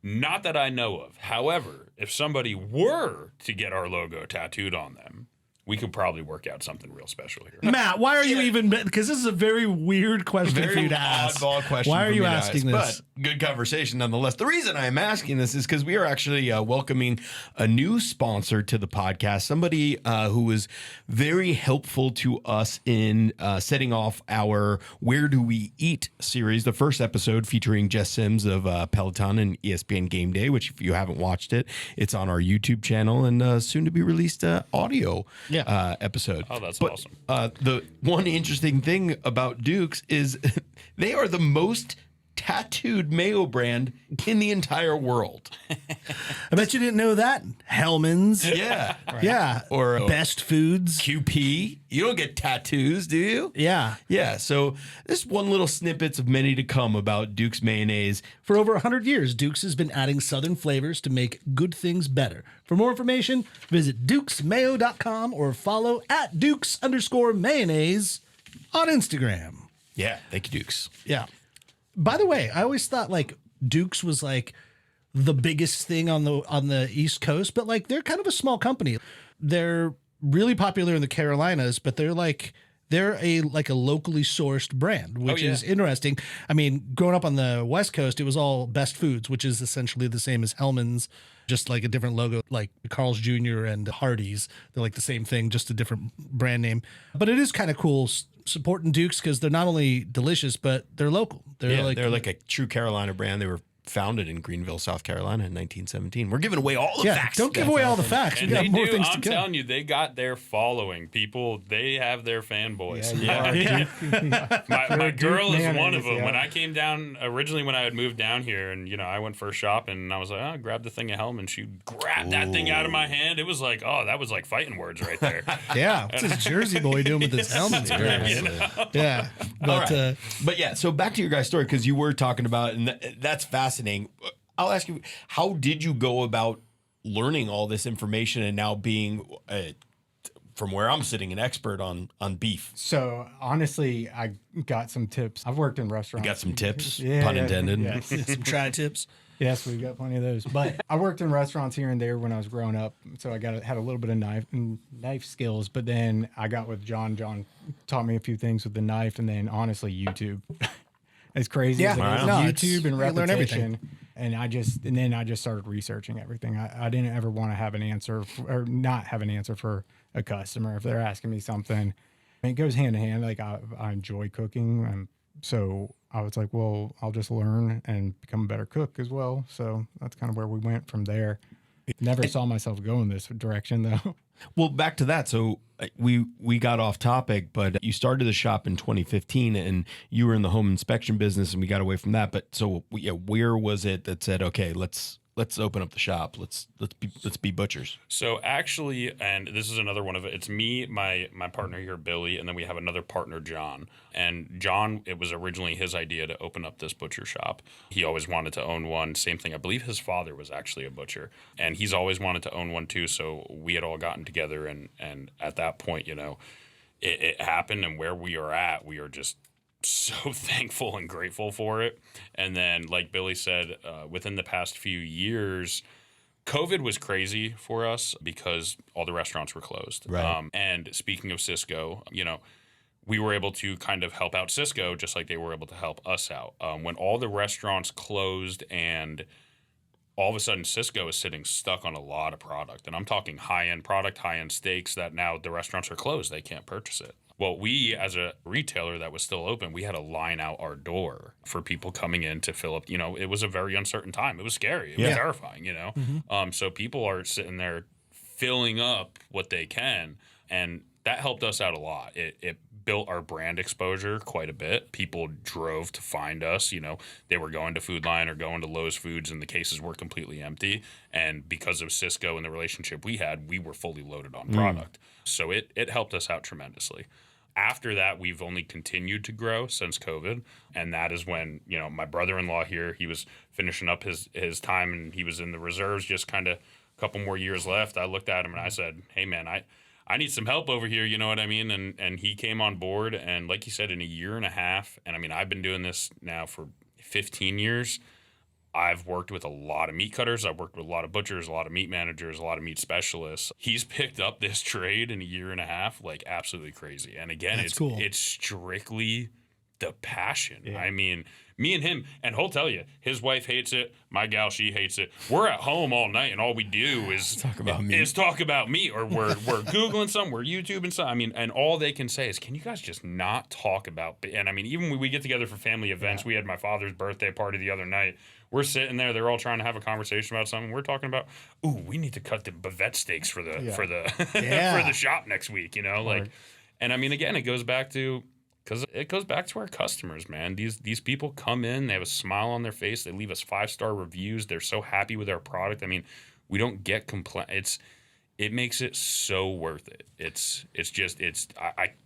Not that I know of. However, if somebody were to get our logo tattooed on them, we could probably work out something real special here. Matt, why are you even, because this is a very weird question for you to ask. Oddball question. Why are you asking this? But good conversation nonetheless. The reason I'm asking this is because we are actually welcoming a new sponsor to the podcast, somebody who was very helpful to us in setting off our Where Do We Eat series, the first episode featuring Jess Sims of Peloton and ESPN Game Day, which if you haven't watched it, it's on our YouTube channel and soon to be released audio episode. Oh, that's awesome. The one interesting thing about Duke's is they are the most tattooed Mayo brand in the entire world. I bet you didn't know that. Hellman's. Yeah. Right. Yeah. Or Best Foods. QP. You don't get tattoos, do you? Yeah. Yeah. So this one little snippets of many to come about Duke's mayonnaise. For over 100 years, Duke's has been adding Southern flavors to make good things better. For more information, visit dukesmayo.com or follow at Dukes_mayonnaise on Instagram. Yeah. Thank you, Duke's. Yeah. By the way, I always thought like Duke's was like the biggest thing on the East Coast, but like they're kind of a small company. They're really popular in the Carolinas, but they're a locally sourced brand, which is interesting. I mean, growing up on the West Coast, it was all Best Foods, which is essentially the same as Hellman's, just like a different logo, like Carl's Jr. and Hardee's. They're like the same thing, just a different brand name. But it is kind of cool supporting Duke's because they're not only delicious, but they're local. They're like a true Carolina brand. They were founded in Greenville, South Carolina in 1917. We're giving away all the facts. Don't give away all the facts. We got more things to I'm come. telling you, they got their following. People, they have their fanboys. My girl is one of them. Yeah. When I came down, originally when I had moved down here and, I went for shopping and I was like, oh, grab the thing of Hellman. She grabbed that thing out of my hand. It was like, oh, that was like fighting words right there. Yeah. What's this Jersey boy doing with his helmet? Yeah. But yeah, so back to your guys' story, because you were talking about, and that's fascinating. I'll ask you, how did you go about learning all this information and now being, from where I'm sitting, an expert on beef? So honestly, I got some tips. I've worked in restaurants. You got some tips, Yeah, pun intended. yeah. Some tri-tips. Yes, we got plenty of those. But I worked in restaurants here and there when I was growing up, so I had a little bit of knife skills. But then I got with John. John taught me a few things with the knife, and then honestly, YouTube. As crazy as it is, YouTube and repetition. And then I just started researching everything. I didn't ever want to have an answer or not have an answer for a customer if they're asking me something. And it goes hand in hand. Like I enjoy cooking, and so I was like, well, I'll just learn and become a better cook as well. So that's kind of where we went from there. Never saw myself going this direction though. Well, back to that. So we got off topic, but you started the shop in 2015 and you were in the home inspection business and we got away from that. But so where was it that said, okay, let's open up the shop. Let's be butchers. So actually, and this is another one of it. It's me, my partner here, Billy, and then we have another partner, John. And John, it was originally his idea to open up this butcher shop. He always wanted to own one. Same thing. I believe his father was actually a butcher, and he's always wanted to own one too. So we had all gotten together, and at that point, it happened. And where we are at, we are just so thankful and grateful for it. And then, like Billy said, within the past few years, COVID was crazy for us because all the restaurants were closed. Right. And speaking of Cisco, we were able to kind of help out Cisco just like they were able to help us out. When all the restaurants closed and all of a sudden Cisco is sitting stuck on a lot of product. And I'm talking high-end product, high-end steaks that now the restaurants are closed. They can't purchase it. Well, we, as a retailer that was still open, we had to line out our door for people coming in to fill up. It was a very uncertain time. It was scary. It was terrifying, Mm-hmm. So people are sitting there filling up what they can, and that helped us out a lot. It built our brand exposure quite a bit. People drove to find us. They were going to Food Lion or going to Lowe's Foods, and the cases were completely empty. And because of Cisco and the relationship we had, we were fully loaded on product. So it helped us out tremendously. After that, we've only continued to grow since COVID. And that is when, my brother-in-law here, he was finishing up his time and he was in the reserves, just kind of a couple more years left. I looked at him and I said, hey, man, I need some help over here. You know what I mean? And he came on board. And like you said, in a year and a half, and I mean, I've been doing this now for 15 years. I've worked with a lot of meat cutters. I've worked with a lot of butchers, a lot of meat managers, a lot of meat specialists. He's picked up this trade in a year and a half, like absolutely crazy. And again, That's cool. It's strictly the passion. Yeah. I mean, me and him, and he'll tell you, his wife hates it. My gal, she hates it. We're at home all night, and all we do is talk about meat, or we're Googling something, we're YouTubing something. I mean, and all they can say is, can you guys just not talk about? And I mean, even when we get together for family events, we had my father's birthday party the other night. We're sitting there. They're all trying to have a conversation about something. We're talking about, we need to cut the Bavette steaks for the for the shop next week. And I mean, again, it goes back to our customers, man. These people come in, they have a smile on their face, they leave us 5-star reviews. They're so happy with our product. I mean, we don't get complaints. It makes it so worth it.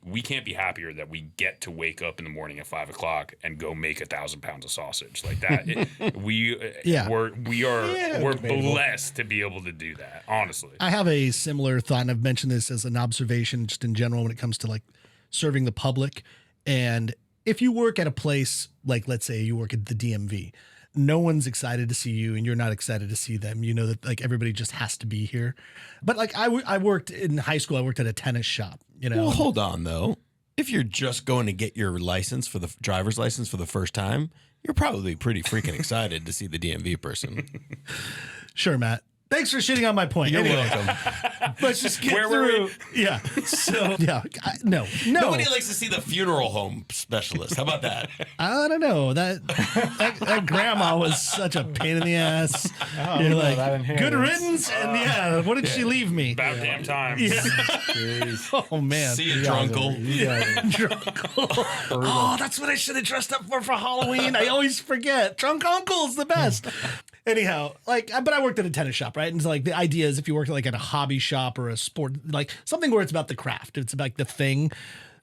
We can't be happier that we get to wake up in the morning at 5 o'clock and go make 1,000 pounds of sausage like that. We're blessed to be able to do that. Honestly, I have a similar thought, and I've mentioned this as an observation just in general when it comes to like serving the public. And if you work at a place, like let's say you work at the DMV, no one's excited to see you and you're not excited to see them. That like everybody just has to be here. But like I worked in high school, I worked at a tennis shop, Well, hold on though. If you're just going to get your license for the driver's license for the first time, you're probably pretty freaking excited to see the DMV person. Sure, Matt. Thanks for shitting on my point. You're anyway, welcome. Let's just get Where through. were we? Yeah. So yeah, no. Nobody likes to see the funeral home specialist. How about that? I don't know. That grandma was such a pain in the ass. You're like, good riddance, and what did she leave me? about damn time. Yeah. Oh man. See you, Drunkle. Drunkle. Oh, that's what I should have dressed up for Halloween. I always forget. Drunk Uncle's the best. Anyhow, but I worked at a tennis shop, right? And it's like the idea is if you work like at a hobby shop or a sport, like something where it's about the craft, it's about the thing,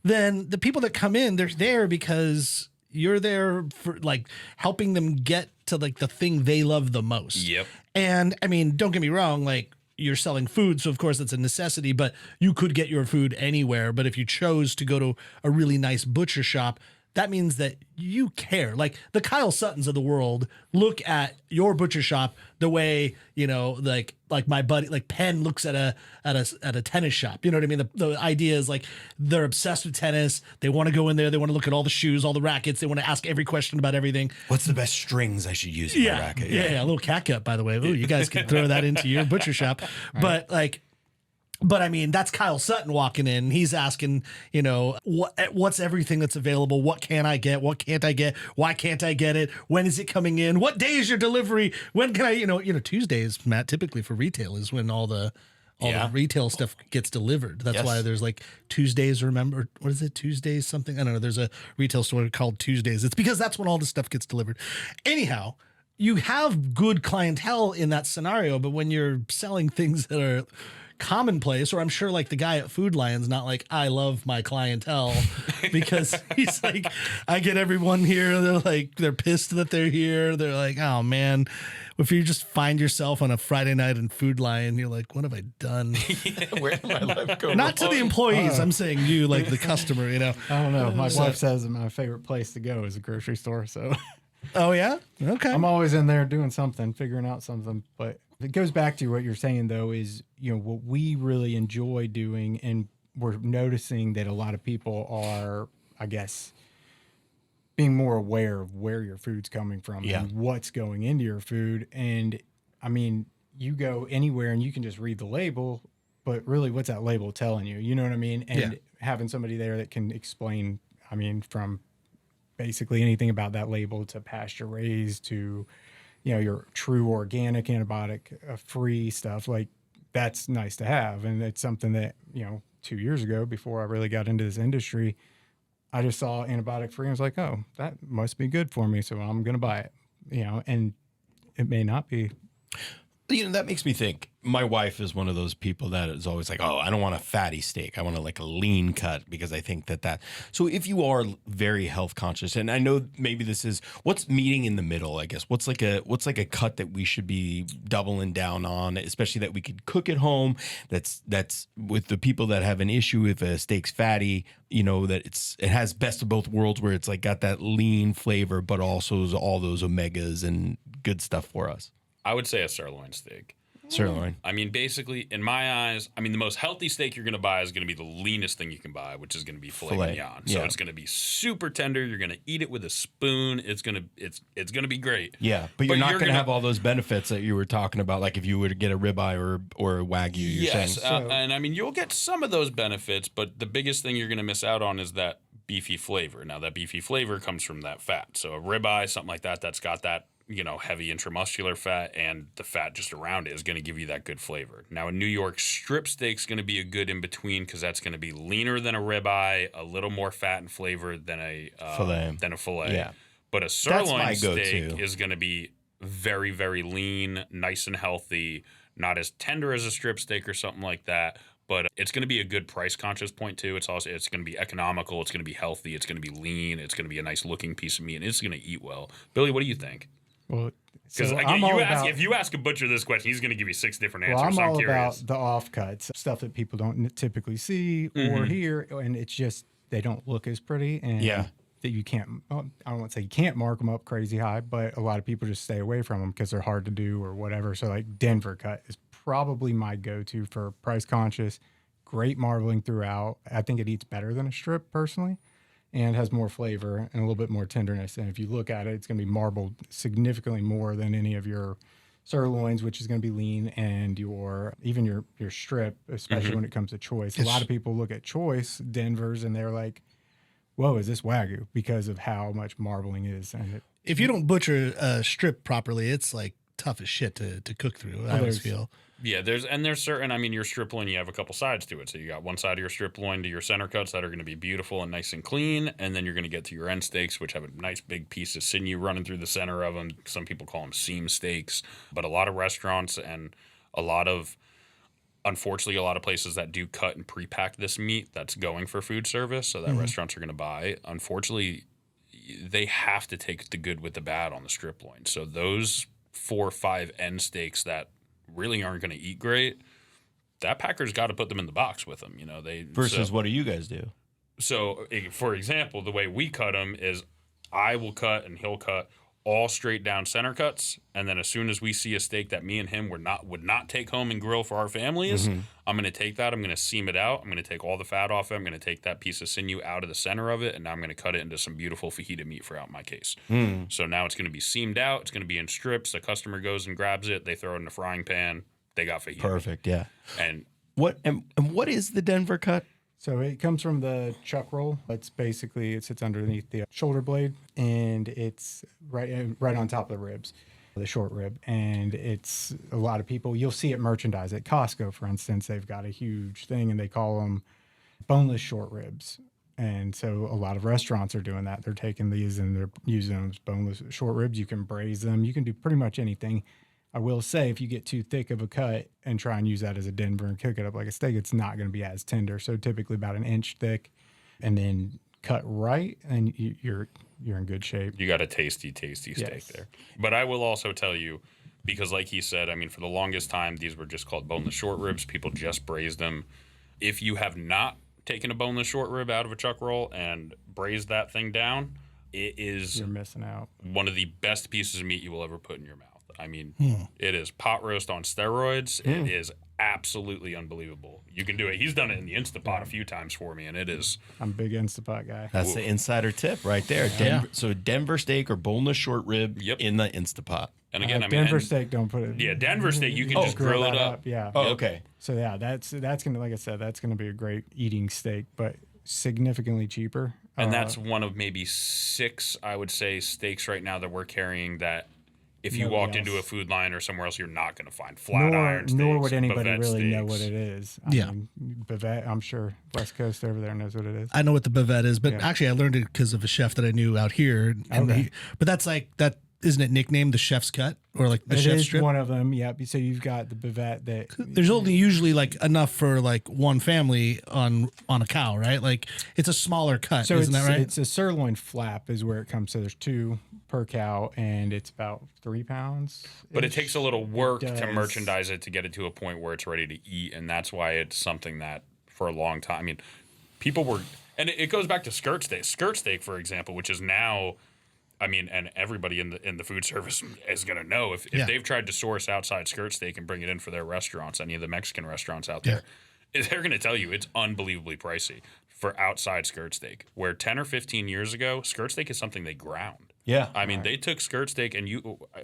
then the people that come in, they're there because you're there for like helping them get to like the thing they love the most. Yep. And I mean, don't get me wrong, like you're selling food, so of course it's a necessity, but you could get your food anywhere. But if you chose to go to a really nice butcher shop, that means that you care. Like the Kyle Suttons of the world look at your butcher shop the way, like my buddy, like Penn looks at a tennis shop. You know what I mean? The idea is like they're obsessed with tennis. They want to go in there. They want to look at all the shoes, all the rackets. They want to ask every question about everything. What's the best strings I should use in my racket? Yeah. A little cat gut, by the way. Ooh, you guys can throw that into your butcher shop. Right. But I mean, that's Kyle Sutton walking in. He's asking, what's everything that's available? What can I get? What can't I get? Why can't I get it? When is it coming in? What day is your delivery? When can I, Tuesdays, Matt, typically for retail is when all the retail stuff gets delivered. That's why there's like Tuesdays, remember, what is it? Tuesdays something? I don't know. There's a retail store called Tuesdays. It's because that's when all the stuff gets delivered. Anyhow, you have good clientele in that scenario, but when you're selling things that are commonplace, or I'm sure like the guy at Food Lion's not like, I love my clientele, because he's like, I get everyone here. They're pissed that they're here. They're like, oh man, if you just find yourself on a Friday night in Food Lion, you're like, what have I done? Where did my life go? Not to the employees. I'm saying you, like the customer, I don't know. My wife says that my favorite place to go is a grocery store. So, oh yeah. Okay. I'm always in there doing something, figuring out something, but it goes back to what you're saying, though, is, what we really enjoy doing. And we're noticing that a lot of people are, I guess, being more aware of where your food's coming from and what's going into your food. And I mean, you go anywhere and you can just read the label, but really what's that label telling you? You know what I mean? And having somebody there that can explain, I mean, from basically anything about that label to pasture raised to, your true organic antibiotic free stuff, like that's nice to have. And it's something that, 2 years ago, before I really got into this industry, I just saw antibiotic free and was like, oh, that must be good for me. So I'm going to buy it, and it may not be. That makes me think. My wife is one of those people that is always like, oh, I don't want a fatty steak. I want a lean cut, because I think that. So if you are very health conscious, and I know maybe this is what's meeting in the middle, I guess, what's like a cut that we should be doubling down on, especially that we could cook at home. That's with the people that have an issue if a steak's fatty, that it has best of both worlds, where it's like got that lean flavor, but also all those omegas and good stuff for us. I would say a sirloin steak. Sirloin. I mean, basically, in my eyes, the most healthy steak you're going to buy is going to be the leanest thing you can buy, which is going to be filet mignon. So it's going to be super tender. You're going to eat it with a spoon. It's going to be great. Yeah, but you're not going to have all those benefits that you were talking about, like if you were to get a ribeye or a Wagyu. Yes, and you'll get some of those benefits, but the biggest thing you're going to miss out on is that beefy flavor. Now, that beefy flavor comes from that fat. So a ribeye, something like that, that's got that heavy intramuscular fat, and the fat just around it is going to give you that good flavor. Now, a New York strip steak's going to be a good in between, because that's going to be leaner than a ribeye, a little more fat and flavor than a fillet. Yeah. But a sirloin steak is going to be very, very lean, nice and healthy, not as tender as a strip steak or something like that. But it's going to be a good price conscious point too. It's going to be economical. It's going to be healthy. It's going to be lean. It's going to be a nice looking piece of meat, and it's going to eat well. Billy, what do you think? Well, because if you ask a butcher this question, he's going to give you 6 different answers. Well, I'm all curious about the offcuts, stuff that people don't typically see or hear, and it's just they don't look as pretty, and that you can't. I don't want to say you can't mark them up crazy high, but a lot of people just stay away from them because they're hard to do or whatever. So like Denver cut is probably my go-to for price conscious. Great marbling throughout. I think it eats better than a strip personally, and has more flavor and a little bit more tenderness. And if you look at it, it's going to be marbled significantly more than any of your sirloins, which is going to be lean, and even your strip, especially when it comes to choice. A lot of people look at choice Denver's and they're like, whoa, is this Wagyu? Because of how much marbling is. And if you don't butcher a strip properly, it's like tough as shit to cook through. I always feel. Yeah, there's certain, your strip loin, you have a couple sides to it. So you got one side of your strip loin to your center cuts that are going to be beautiful and nice and clean. And then you're going to get to your end steaks, which have a nice big piece of sinew running through the center of them. Some people call them seam steaks. But a lot of restaurants and unfortunately, a lot of places that do cut and pre-pack this meat that's going for food service, so that restaurants are going to buy, unfortunately, they have to take the good with the bad on the strip loin. So those 4 or 5 end steaks that really aren't going to eat great, that packer's got to put them in the box with them. Versus what do you guys do? So, for example, the way we cut them is I will cut and he'll cut all straight down center cuts, and then as soon as we see a steak that me and him would not take home and grill for our families, I'm going to take that, I'm going to seam it out, I'm going to take all the fat off it, I'm going to take that piece of sinew out of the center of it, and now I'm going to cut it into some beautiful fajita meat for out my case. So now it's going to be seamed out, it's going to be in strips, the customer goes and grabs it, they throw it in the frying pan, they got fajita. Perfect, yeah. And what is the Denver cut? So it comes from the chuck roll. It's basically, it sits underneath the shoulder blade, and it's right on top of the ribs, the short rib. And it's a lot of people, you'll see it merchandised at Costco, for instance. They've got a huge thing, and they call them boneless short ribs. And so a lot of restaurants are doing that. They're taking these and they're using them as boneless short ribs. You can braise them. You can do pretty much anything. I will say, if you get too thick of a cut and try and use that as a Denver and cook it up like a steak, it's not going to be as tender. So typically about an inch thick, and then cut right, and you're in good shape. you got a tasty steak there. But I will also tell you, because like he said, I mean, for the longest time, these were just called boneless short ribs. People just braised them. If you have not taken a boneless short rib out of a chuck roll and braised that thing down, it is You're missing out. one of the best pieces of meat you will ever put in your mouth. I mean, it is pot roast on steroids. It is absolutely unbelievable. You can do it. He's done it in the Instapot a few times for me, and it is. I'm a big Instapot guy. That's the insider tip right there. Denver, so Denver steak or boneless short rib in the Instapot. And again, I mean, Denver steak, don't put it. yeah, Denver steak, you can just grill it that up. Yeah. Oh, okay. So yeah, that's gonna, like I said, that's gonna be a great eating steak, but significantly cheaper. And that's one of maybe 6, I would say, steaks right now that we're carrying that if you Nobody walked into a else. Food Line or somewhere else, you're not going to find flat iron steaks. Nor would anybody Bavette really know steaks. what it is. I Yeah. mean, Bavette, I'm sure West Coast over there knows what it is. I know what the Bavette is, but Yeah. actually I learned it because of a chef that I knew out here. And Okay. but that's like that. Isn't it nicknamed the chef's cut or like the It chef's is strip? one of them. Yep. So you've got the Bavette that There's only usually like enough for like one family on a cow, right? Like it's a smaller cut, So isn't that right? It's a sirloin flap is where it comes. So there's 2 per cow, and it's about 3 pounds. But it takes a little work to does. merchandise it to get it to a point where it's ready to eat, and that's why it's something that for a long time. I mean, people were, and it goes back to skirt steak. Skirt steak, for example, which is now, I mean, and everybody in the food service is going to know if they've tried to source outside skirt steak and bring it in for their restaurants, any of the Mexican restaurants out there, they're going to tell you it's unbelievably pricey for outside skirt steak. Where 10 or 15 years ago, skirt steak is something they ground. Yeah. I mean, they took skirt steak, and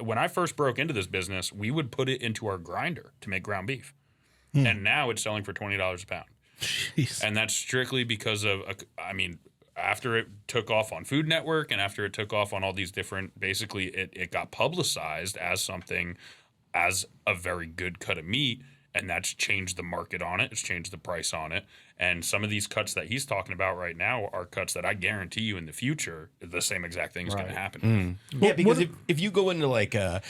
when I first broke into this business, we would put it into our grinder to make ground beef. And now it's selling for $20 a pound. Jeez. And that's strictly because of, I mean, after it took off on Food Network and after it took off on all these different, basically it got publicized as something, as a very good cut of meat. And that's changed the market on it. It's changed the price on it. And some of these cuts that he's talking about right now are cuts that I guarantee you in the future, the same exact thing is going to happen. Yeah, because if you go into like a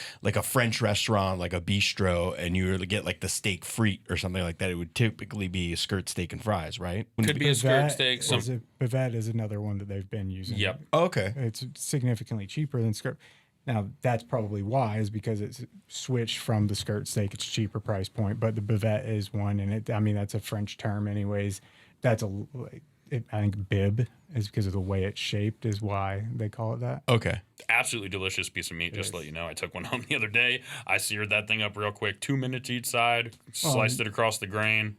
French restaurant, like a bistro, and you were to get like the steak frite or something like that, it would typically be skirt steak and fries, right? Could be a skirt steak. Bavette is another one that they've been using. Yep. Oh, okay. It's significantly cheaper than skirt. Now, that's probably why, is because it's switched from the skirt steak. It's a cheaper price point, but the Bavette is one, and that's a French term anyways. I think bib is because of the way it's shaped is why they call it that. Okay. Absolutely delicious piece of meat. Just to let you know, I took one home the other day. I seared that thing up real quick, 2 minutes each side, sliced it across the grain.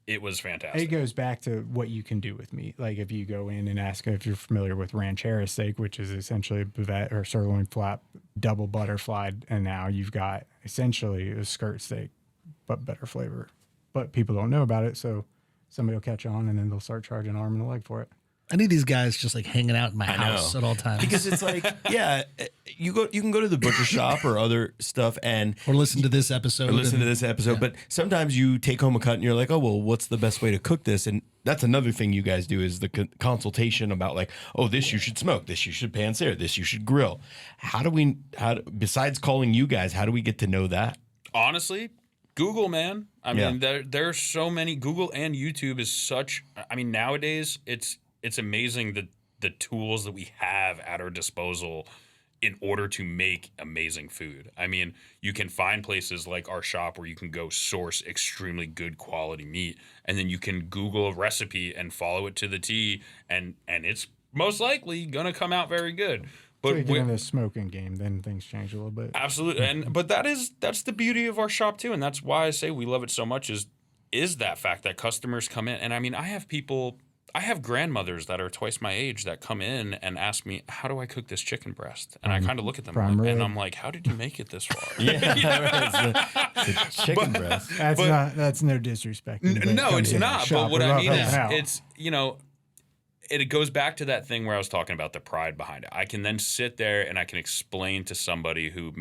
It was fantastic. It goes back to what you can do with meat. Like if you go in and ask if you're familiar with ranchera steak, which is essentially a Bavette or sirloin flap, double butterflied, and now you've got essentially a skirt steak, but better flavor. But people don't know about it, so somebody will catch on, and then they'll start charging an arm and a leg for it. I need these guys just like hanging out in my house at all times. Because it's like, yeah, you can go to the butcher shop or other stuff and or listen to this episode. but sometimes you take home a cut and you're like, oh, well, what's the best way to cook this? And that's another thing you guys do is the consultation about like, oh, this you should smoke, this you should pan sear, this you should grill. Besides calling you guys, how do we get to know that? Honestly, Google, man. I mean, there's so many. Google and YouTube is such. I mean, nowadays it's amazing the tools that we have at our disposal in order to make amazing food. I mean, you can find places like our shop where you can go source extremely good quality meat, and then you can Google a recipe and follow it to the T, and it's most likely gonna come out very good. So But you get in the smoking game, then things change a little bit. absolutely, but that's the beauty of our shop too, and that's why I say we love it so much is that fact that customers come in, and I mean, I have grandmothers that are twice my age that come in and ask me, how do I cook this chicken breast? And I kind of look at them and I'm like, how did you make it this far? It's a chicken breast. That's no disrespect. No, it's not. But what I mean is, out. it's, it goes back to that thing where I was talking about the pride behind it. I can then sit there and I can explain to somebody who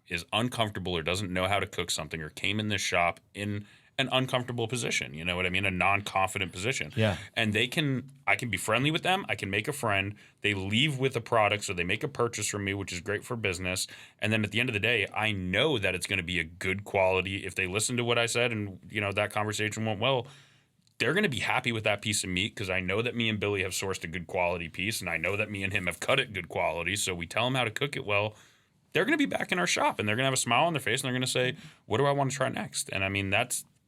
is uncomfortable or doesn't know how to cook something or came in this shop in an uncomfortable position, you know what I mean? A non-confident position. Yeah. And I can be friendly with them. I can make a friend. They leave with a product, so they make a purchase from me, which is great for business. And then at the end of the day, I know that it's going to be a good quality. If they listen to what I said and, that conversation went well, they're going to be happy with that piece of meat because I know that me and Billy have sourced a good quality piece, and I know that me and him have cut it good quality. So we tell them how to cook it well. They're going to be back in our shop, and they're going to have a smile on their face, and they're going to say, what do I want to try next? And I mean,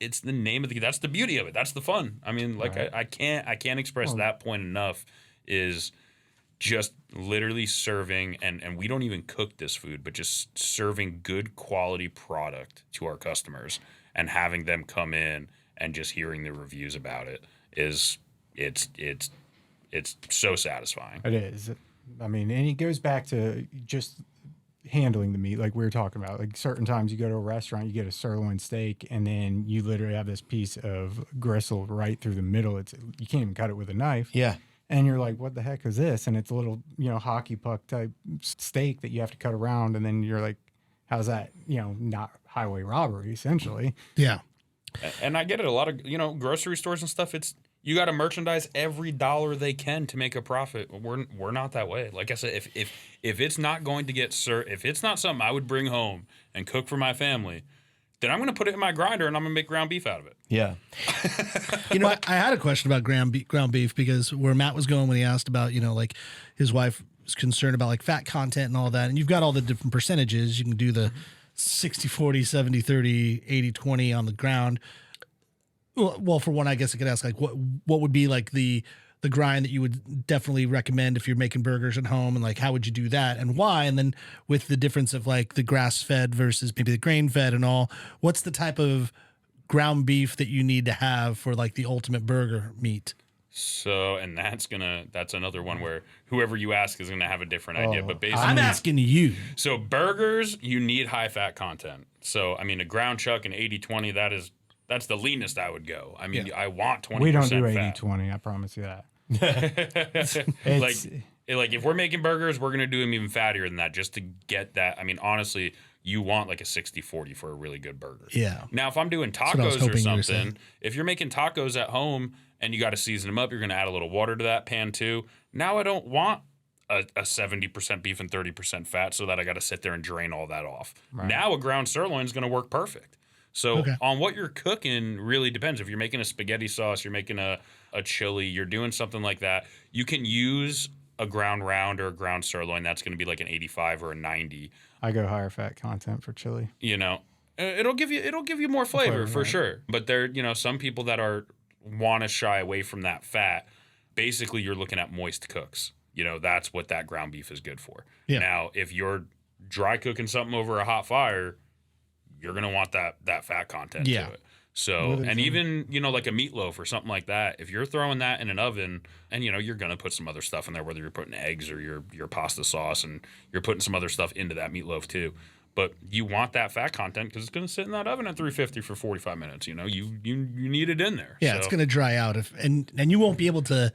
it's the name of that's the beauty of it. That's the fun. I mean, like right. I can't express that point enough, is just literally serving, and we don't even cook this food, but just serving good quality product to our customers and having them come in and just hearing the reviews about it it's so satisfying. It is. I mean, and it goes back to just handling the meat, like we were talking about. Like certain times you go to a restaurant, you get a sirloin steak, and then you literally have this piece of gristle right through the middle. You can't even cut it with a knife. Yeah. And you're like, what the heck is this? And it's a little, hockey puck type steak that you have to cut around. And then you're like, how's that? Not highway robbery, essentially. Yeah. And I get it. A lot of, grocery stores and stuff, you got to merchandise every dollar they can to make a profit. We're not that way. Like I said, if it's not going to get if it's not something I would bring home and cook for my family, then I'm going to put it in my grinder and I'm going to make ground beef out of it. Yeah. I had a question about ground beef because where Matt was going when he asked about, like his wife was concerned about like fat content and all that. And you've got all the different percentages. You can do the 60-40, 70-30, 80-20 on the ground. Well, for one, I guess I could ask like what would be like the grind that you would definitely recommend if you're making burgers at home, and like how would you do that and why? And then with the difference of like the grass fed versus maybe the grain fed and all, what's the type of ground beef that you need to have for like the ultimate burger meat? So, and that's another one where whoever you ask is gonna have a different idea. But basically, I'm asking you. So burgers, you need high fat content. So I mean, a ground chuck and 80-20, that's the leanest I would go. I mean, I want 20% We don't do fat. 80-20, I promise you that. like if we're making burgers, we're going to do them even fattier than that just to get that. I mean, honestly, you want like a 60-40 for a really good burger. Yeah. Now, if I'm doing tacos or something, if you're making tacos at home and you got to season them up, you're going to add a little water to that pan too. Now I don't want a 70% beef and 30% fat so that I got to sit there and drain all that off. Right. Now a ground sirloin is going to work perfect. So on what you're cooking really depends. If you're making a spaghetti sauce, you're making a chili, you're doing something like that, you can use a ground round or a ground sirloin. That's going to be like an 85 or a 90. I go higher fat content for chili. It'll give you more flavor for sure. But there, some people that want to shy away from that fat. Basically, you're looking at moist cooks. That's what that ground beef is good for. Yeah. Now, if you're dry cooking something over a hot fire, you're going to want that fat content to it. So, and even, like a meatloaf or something like that, if you're throwing that in an oven and, you're going to put some other stuff in there, whether you're putting eggs or your pasta sauce, and you're putting some other stuff into that meatloaf too. But you want that fat content because it's going to sit in that oven at 350 for 45 minutes. You need it in there. Yeah, so. It's going to dry out and you won't be able to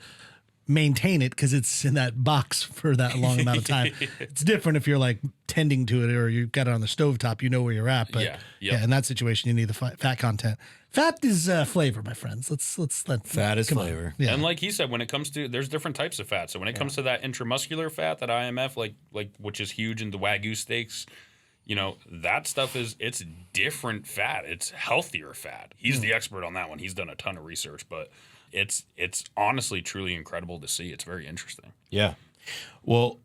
maintain it because it's in that box for that long amount of time. It's different if you're like tending to it or you got it on the stovetop, where you're at. But in that situation, you need the fat content. Fat is flavor, my friends. Let's let fat is flavor. Yeah. And like he said, when it comes to, there's different types of fat. So when it comes to that intramuscular fat, that IMF, like which is huge in the Wagyu steaks, that stuff it's different fat. It's healthier fat. He's the expert on that one. He's done a ton of research, but it's honestly truly incredible to see. It's very interesting. Yeah. Well,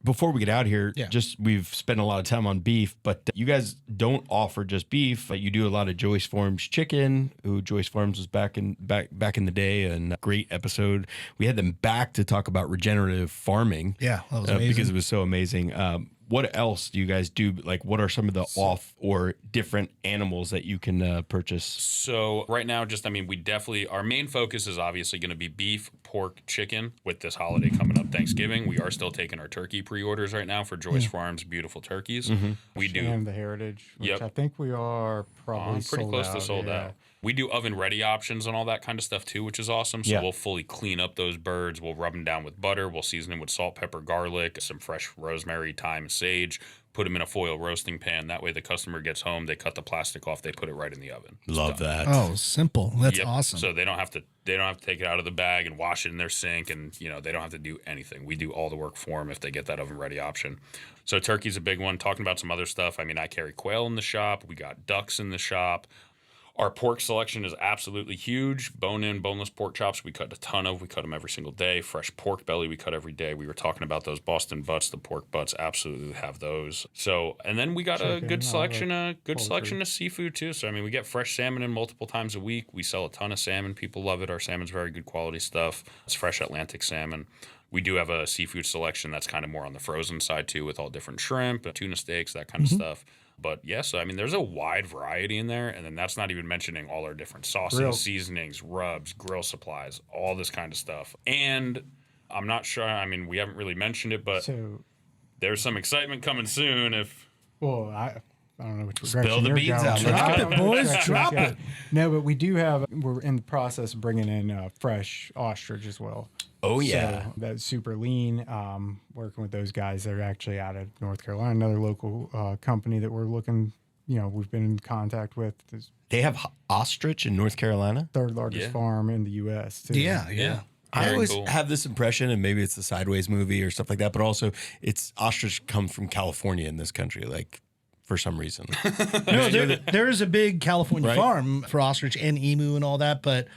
before we get out here, Yeah. just we've spent a lot of time on beef, but you guys don't offer just beef. You do a lot of Joyce Farms chicken. Who Joyce Farms was back in the day, and a great episode. We had them back to talk about regenerative farming. Yeah, that was amazing. Because it was so amazing. What else do you guys do? Like, what are some of the off or different animals that you can purchase? So right now, we definitely, our main focus is obviously going to be beef, pork, chicken. With this holiday coming up, Thanksgiving, we are still taking our turkey pre-orders right now for Joyce Farms beautiful turkeys. We do. And the Heritage, which Yep. I think we are probably pretty sold close out. to sold out. We do oven ready options and all that kind of stuff too, which is awesome. So we'll fully clean up those birds. We'll rub them down with butter. We'll season them with salt, pepper, garlic, some fresh rosemary, thyme, and sage. Put them in a foil roasting pan. That way the customer gets home, they cut the plastic off, they put it right in the oven. It's Love done. that. Oh, simple. That's Yep. awesome. So they don't have to take it out of the bag and wash it in their sink, and they don't have to do anything. We do all the work for them if they get that oven ready option. So turkey's a big one. Talking about some other stuff. I carry quail in the shop. We got ducks in the shop. Our pork selection is absolutely huge. Bone-in, boneless pork chops, we cut a ton of. We cut them every single day. Fresh pork belly, we cut every day. We were talking about those Boston butts, the pork butts, absolutely have those. So, and then we got a Chicken, good all selection, poultry. of seafood too. So, we get fresh salmon in multiple times a week. We sell a ton of salmon. People love it. Our salmon's very good quality stuff. It's fresh Atlantic salmon. We do have a seafood selection that's kind of more on the frozen side too, with all different shrimp, tuna steaks, that kind of stuff. But yeah, so there's a wide variety in there, and then that's not even mentioning all our different sauces, Grill. seasonings, rubs, grill supplies, all this kind of stuff. And I'm not sure, we haven't really mentioned it, but So, there's some excitement coming soon. I don't know which Spill direction the you're beans going. out. Drop it, boys. Yeah. Drop it. No, but we're in the process of bringing in fresh ostrich as well. Oh, yeah. So that's super lean. Working with those guys, they're actually out of North Carolina, another local company that we're looking. We've been in contact with. This They have ostrich in North Carolina. third largest Yeah. farm in the U.S. too. Yeah. I Very always cool. have this impression, and maybe it's the Sideways movie or stuff like that, but also it's ostrich come from California in this country, like for some reason. No, there is a big California Right. farm for ostrich and emu and all that, but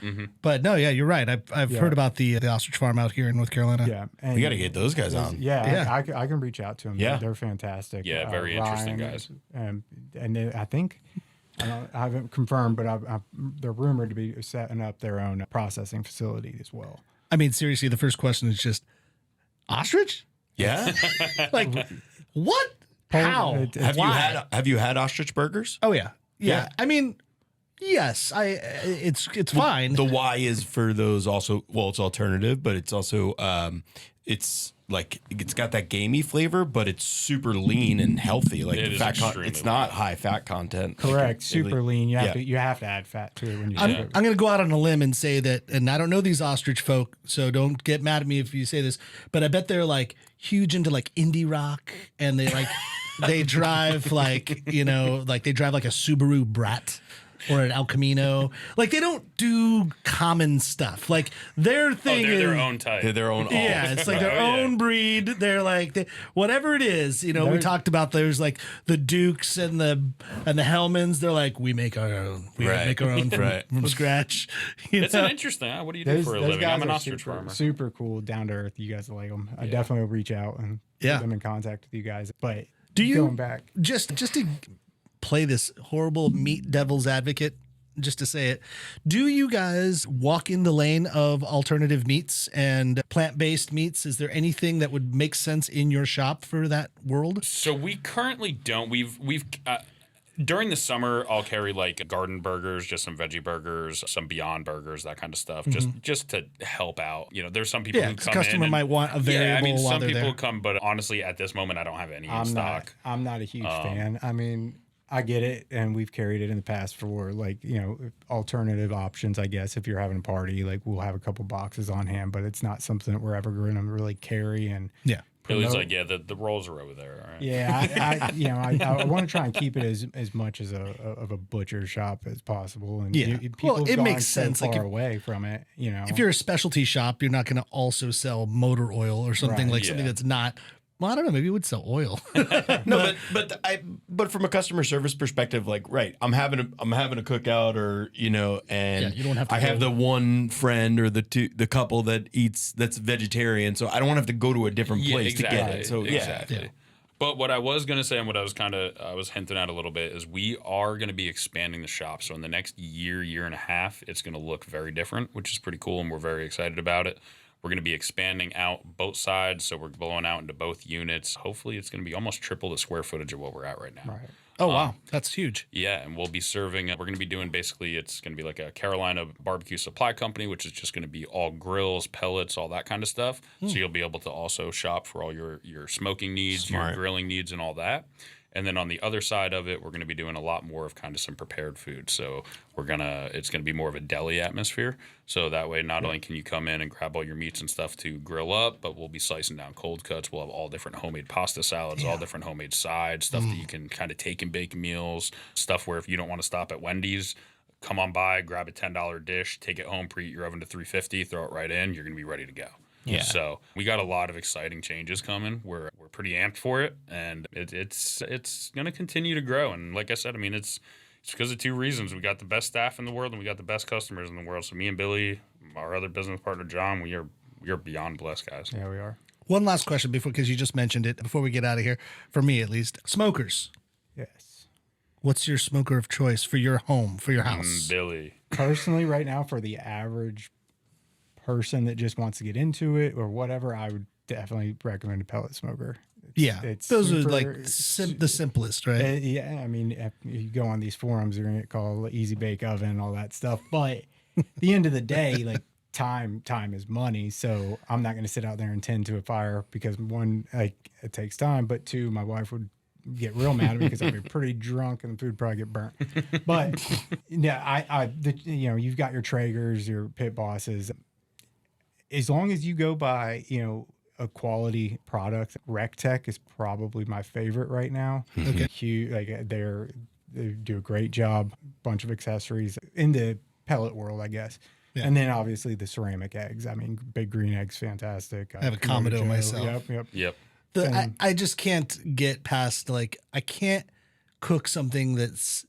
no, yeah, you're right. I've heard about the ostrich farm out here in North Carolina. Yeah, and We got to get those guys on. Yeah, Yeah. I can reach out to them. Yeah. They're fantastic. Yeah, very interesting guys. And I think I haven't confirmed, but they're rumored to be setting up their own processing facility as well. Seriously, the first question is just ostrich? Yeah. Like what? How? Why? Have you had ostrich burgers? Oh yeah. Yeah. Yes. It's fine. The why is for those also. Well, it's alternative, but it's also it's like it's got that gamey flavor, but it's super lean and healthy. Like It the is fat extremely it's not high fat content. Correct. Super lean. You have Yeah. to add fat to it when you I'm cook it. going to go out on a limb and say that, and I don't know these ostrich folk, so don't get mad at me if you say this, but I bet they're like huge into like indie rock, and they like they drive like they drive like a Subaru Brat or an El Camino. Like they don't do common stuff. Like their thing They're is their own type. They're their own. yeah, it's like their Oh, yeah. own breed. They're like whatever it is. We talked about there's like the Dukes and the Hellmans. They're like we make our own. We Right. make our own from, Right. from scratch. It's an interesting. What do you do for a living? guys I'm an are ostrich super, farmer. super cool, down to earth. You guys will like them. I definitely will reach out and Yeah. put them in contact with you guys. But Do you going back? just to play this horrible meat devil's advocate, just to say it, do you guys walk in the lane of alternative meats and plant-based meats? Is there anything that would make sense in your shop for that world? So we currently don't. We've during the summer, I'll carry like garden burgers, just some veggie burgers, some Beyond burgers, that kind of stuff, just to help out. There's some people Yeah, who 'cause come customer in and- might want a variable while some they're people there. come, but honestly, at this moment, I don't have any in stock. I'm not a huge fan. I get it, and we've carried it in the past for alternative options. I guess if you're having a party, like we'll have a couple boxes on hand, but it's not something that we're ever going to really carry. And Yeah. Billy's like, the rolls are over there. All right. yeah, I want to try and keep it as much as of a butcher shop as possible. And Yeah. people Well, have it gone makes so sense. Like, far if- away from it. If you're a specialty shop, you're not going to also sell motor oil or something Right. like something Yeah. that's not Well, I don't know. Maybe it would sell oil. No, but from a customer service perspective, like, right, I'm having a cookout, or and Yeah, you don't have to I have go- the one friend or the couple that's vegetarian, so I don't want to have to go to a different place to get it. So exactly. Yeah. But what I was going to say, and what I was hinting at a little bit, is we are going to be expanding the shop. So in the next year and a half, it's going to look very different, which is pretty cool, and we're very excited about it. We're going to be expanding out both sides, so we're blowing out into both units. Hopefully, it's going to be almost triple the square footage of what we're at right now. Right. Oh, wow. That's huge. Yeah, and we'll be serving. We're going to be doing basically, it's going to be like a Carolina barbecue supply company, which is just going to be all grills, pellets, all that kind of stuff. So you'll be able to also shop for all your smoking needs, Smart. your grilling needs, and all that. And then on the other side of it, we're going to be doing a lot more of kind of some prepared food. So it's going to be more of a deli atmosphere. So that way, not only can you come in and grab all your meats and stuff to grill up, but we'll be slicing down cold cuts. We'll have all different homemade pasta salads, all different homemade sides, stuff that you can kind of take and bake meals, stuff where if you don't want to stop at Wendy's, come on by, grab a $10 dish, take it home, preheat your oven to 350, throw it right in, you're going to be ready to go. Yeah. So we got a lot of exciting changes coming. We're pretty amped for it, and it's going to continue to grow. And like I said, I mean, it's because of two reasons. We got the best staff in the world, and we got the best customers in the world. So me and Billy, our other business partner John, we are beyond blessed, guys. Yeah, we are. One last question because you just mentioned it, before we get out of here, for me at least. Smokers. Yes. What's your smoker of choice for your home, for your house? Billy. Personally, right now, for the average person that just wants to get into it or whatever, I would definitely recommend a pellet smoker. It's Those super- are like the simplest, right? yeah, I mean, if you go on these forums, you're gonna get called easy bake oven, all that stuff. But at the end of the day, like time is money. So I'm not gonna sit out there and tend to a fire because one, like it takes time, but two, my wife would get real mad at me because I'd be pretty drunk and the food probably get burnt. But yeah, you've got your Traegers, your Pit Bosses. As long as you go by, a quality product, RecTech is probably my favorite right now. Okay. Huge, like they do a great job. Bunch of accessories in the pellet world, I guess. Yeah. And then obviously the ceramic eggs. I mean, Big Green Egg's fantastic. I have a Commodore myself. Yep. Yep. I just can't get past, like, I can't cook something that's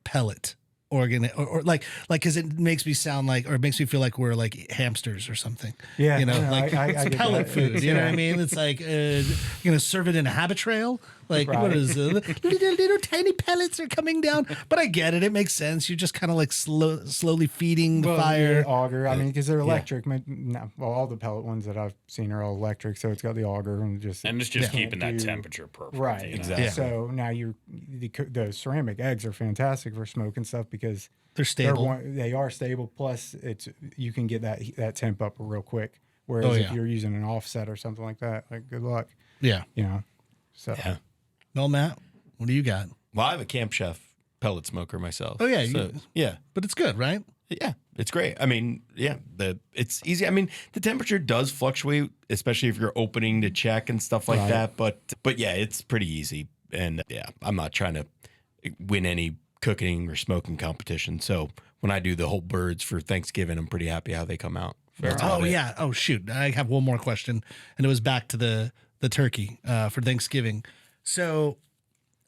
pellet organic or like because it makes me sound like, or it makes me feel like we're like hamsters or something. Yeah, like I it's get pellet that. food. It's, You know what I mean? It's like you're gonna serve it in a habit trail. Like what Right. is little tiny pellets are coming down? But I get it. It makes sense. You're just kind of like slowly feeding the Well, fire. the auger. I mean, because they're electric. Well, all the pellet ones that I've seen are all electric, so it's got the auger and just And it's just Yeah. keeping that Do- temperature perfect. right. you know? Exactly. Yeah. So now the ceramic eggs are fantastic for smoking stuff because They're stable. they are stable. Plus, you can get that temp up real quick. Whereas if you're using an offset or something like that, like good luck. Yeah. So Yeah. Well, Matt, what do you got? Well, I have a Camp Chef pellet smoker myself. Oh, yeah, So, yeah. But it's good, right? Yeah, it's great. I mean, yeah, it's easy. I mean, the temperature does fluctuate, especially if you're opening to check and stuff like Right. that. But yeah, it's pretty easy. And yeah, I'm not trying to win any cooking or smoking competition. So when I do the whole birds for Thanksgiving, I'm pretty happy how they come out. That's about Oh it. yeah. Oh shoot. I have one more question, and it was back to the turkey for Thanksgiving. So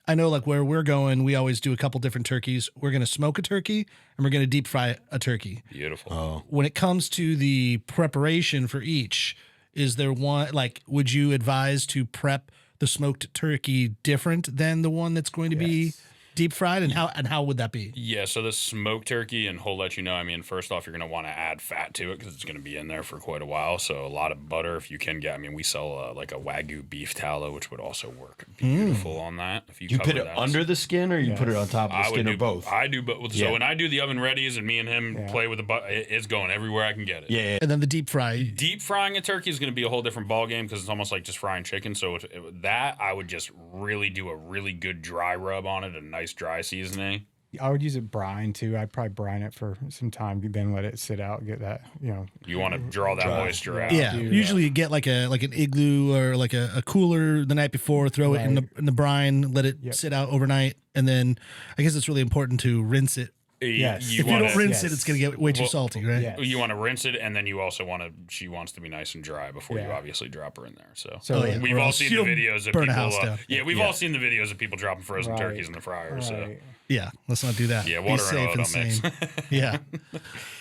I know like where we're going, we always do a couple different turkeys. We're gonna smoke a turkey and we're gonna deep fry a turkey. Beautiful. Oh, When it comes to the preparation for each, is there one like would you advise to prep the smoked turkey different than the one that's going to be deep fried, and how would that be? Yeah, so the smoked turkey, and he'll let you know. I mean, first off, you're going to want to add fat to it because it's going to be in there for quite a while. So a lot of butter, if you can get. I mean, we sell like a Wagyu beef tallow, which would also work beautiful on that. If you cover put it that. under the skin or you put it on top of the I would skin do or both? I do both. Yeah. So when I do the oven readies and me and him Yeah. play with the butter, it's going everywhere I can get it. Yeah. And then the deep fry. Deep frying a turkey is going to be a whole different ball game because it's almost like just frying chicken. So that I would just really do a really good dry rub on it, a nice dry seasoning. I would use it brine too. I'd probably brine it for some time, then let it sit out, get that, You want to draw that moisture out. Yeah, do usually you get like an igloo or like a cooler the night before, throw it in the brine, let it Yep. sit out overnight, and then I guess it's really important to rinse it Yes. If you wanna- don't rinse it, yes. it's going to get way too Well, salty, right? Yeah. You want to rinse it, and then you also want to. She wants to be nice and dry before you Yeah. obviously drop her in there. So, So yeah. we've Or all else seen the you'll videos of burn a people. house down. Yeah, we've all seen the videos of people dropping frozen Right. turkeys in the fryer. So, Right. Yeah, let's not do that. Yeah, Be water and safe oil and don't mix. sane. Yeah.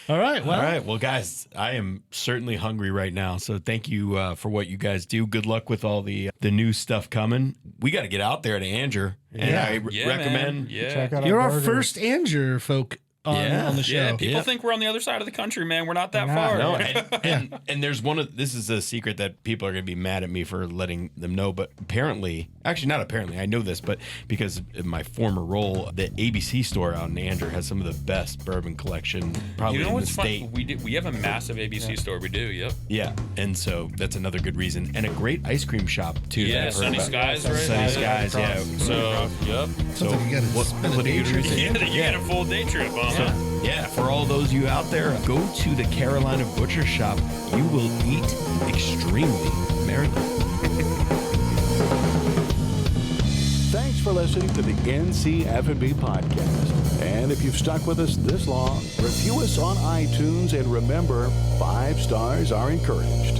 All right. Well, All right. Well, guys, I am certainly hungry right now. So thank you for what you guys do. Good luck with all the new stuff coming. We got to get out there to Anger. And Yeah. I yeah, recommend. man. Yeah. Check out you're our burgers. first Anger folk on the show. Yeah, people Yeah. think we're on the other side of the country, man. We're not that We're far. not. No, and there's this is a secret that people are going to be mad at me for letting them know, but actually not apparently, I know this, but because in my former role, the ABC store out in Ander has some of the best bourbon collection probably You know in the what's state. fun? We have a massive ABC store. We do. Yep. Yeah, and so that's another good reason, and a great ice cream shop too. that Yeah, I've heard Sunny about. Skies, right? Sunny Skies, yeah. So, yep. So Sounds like you gotta what spend a are day you trip gonna do? Yeah, you get a full day trip, huh? Yeah, for all those you out there, go to the Carolina Butcher Shop. You will eat extremely merrily. Thanks for listening to the NCF&B podcast. And if you've stuck with us this long, review us on iTunes and remember, 5 stars are encouraged.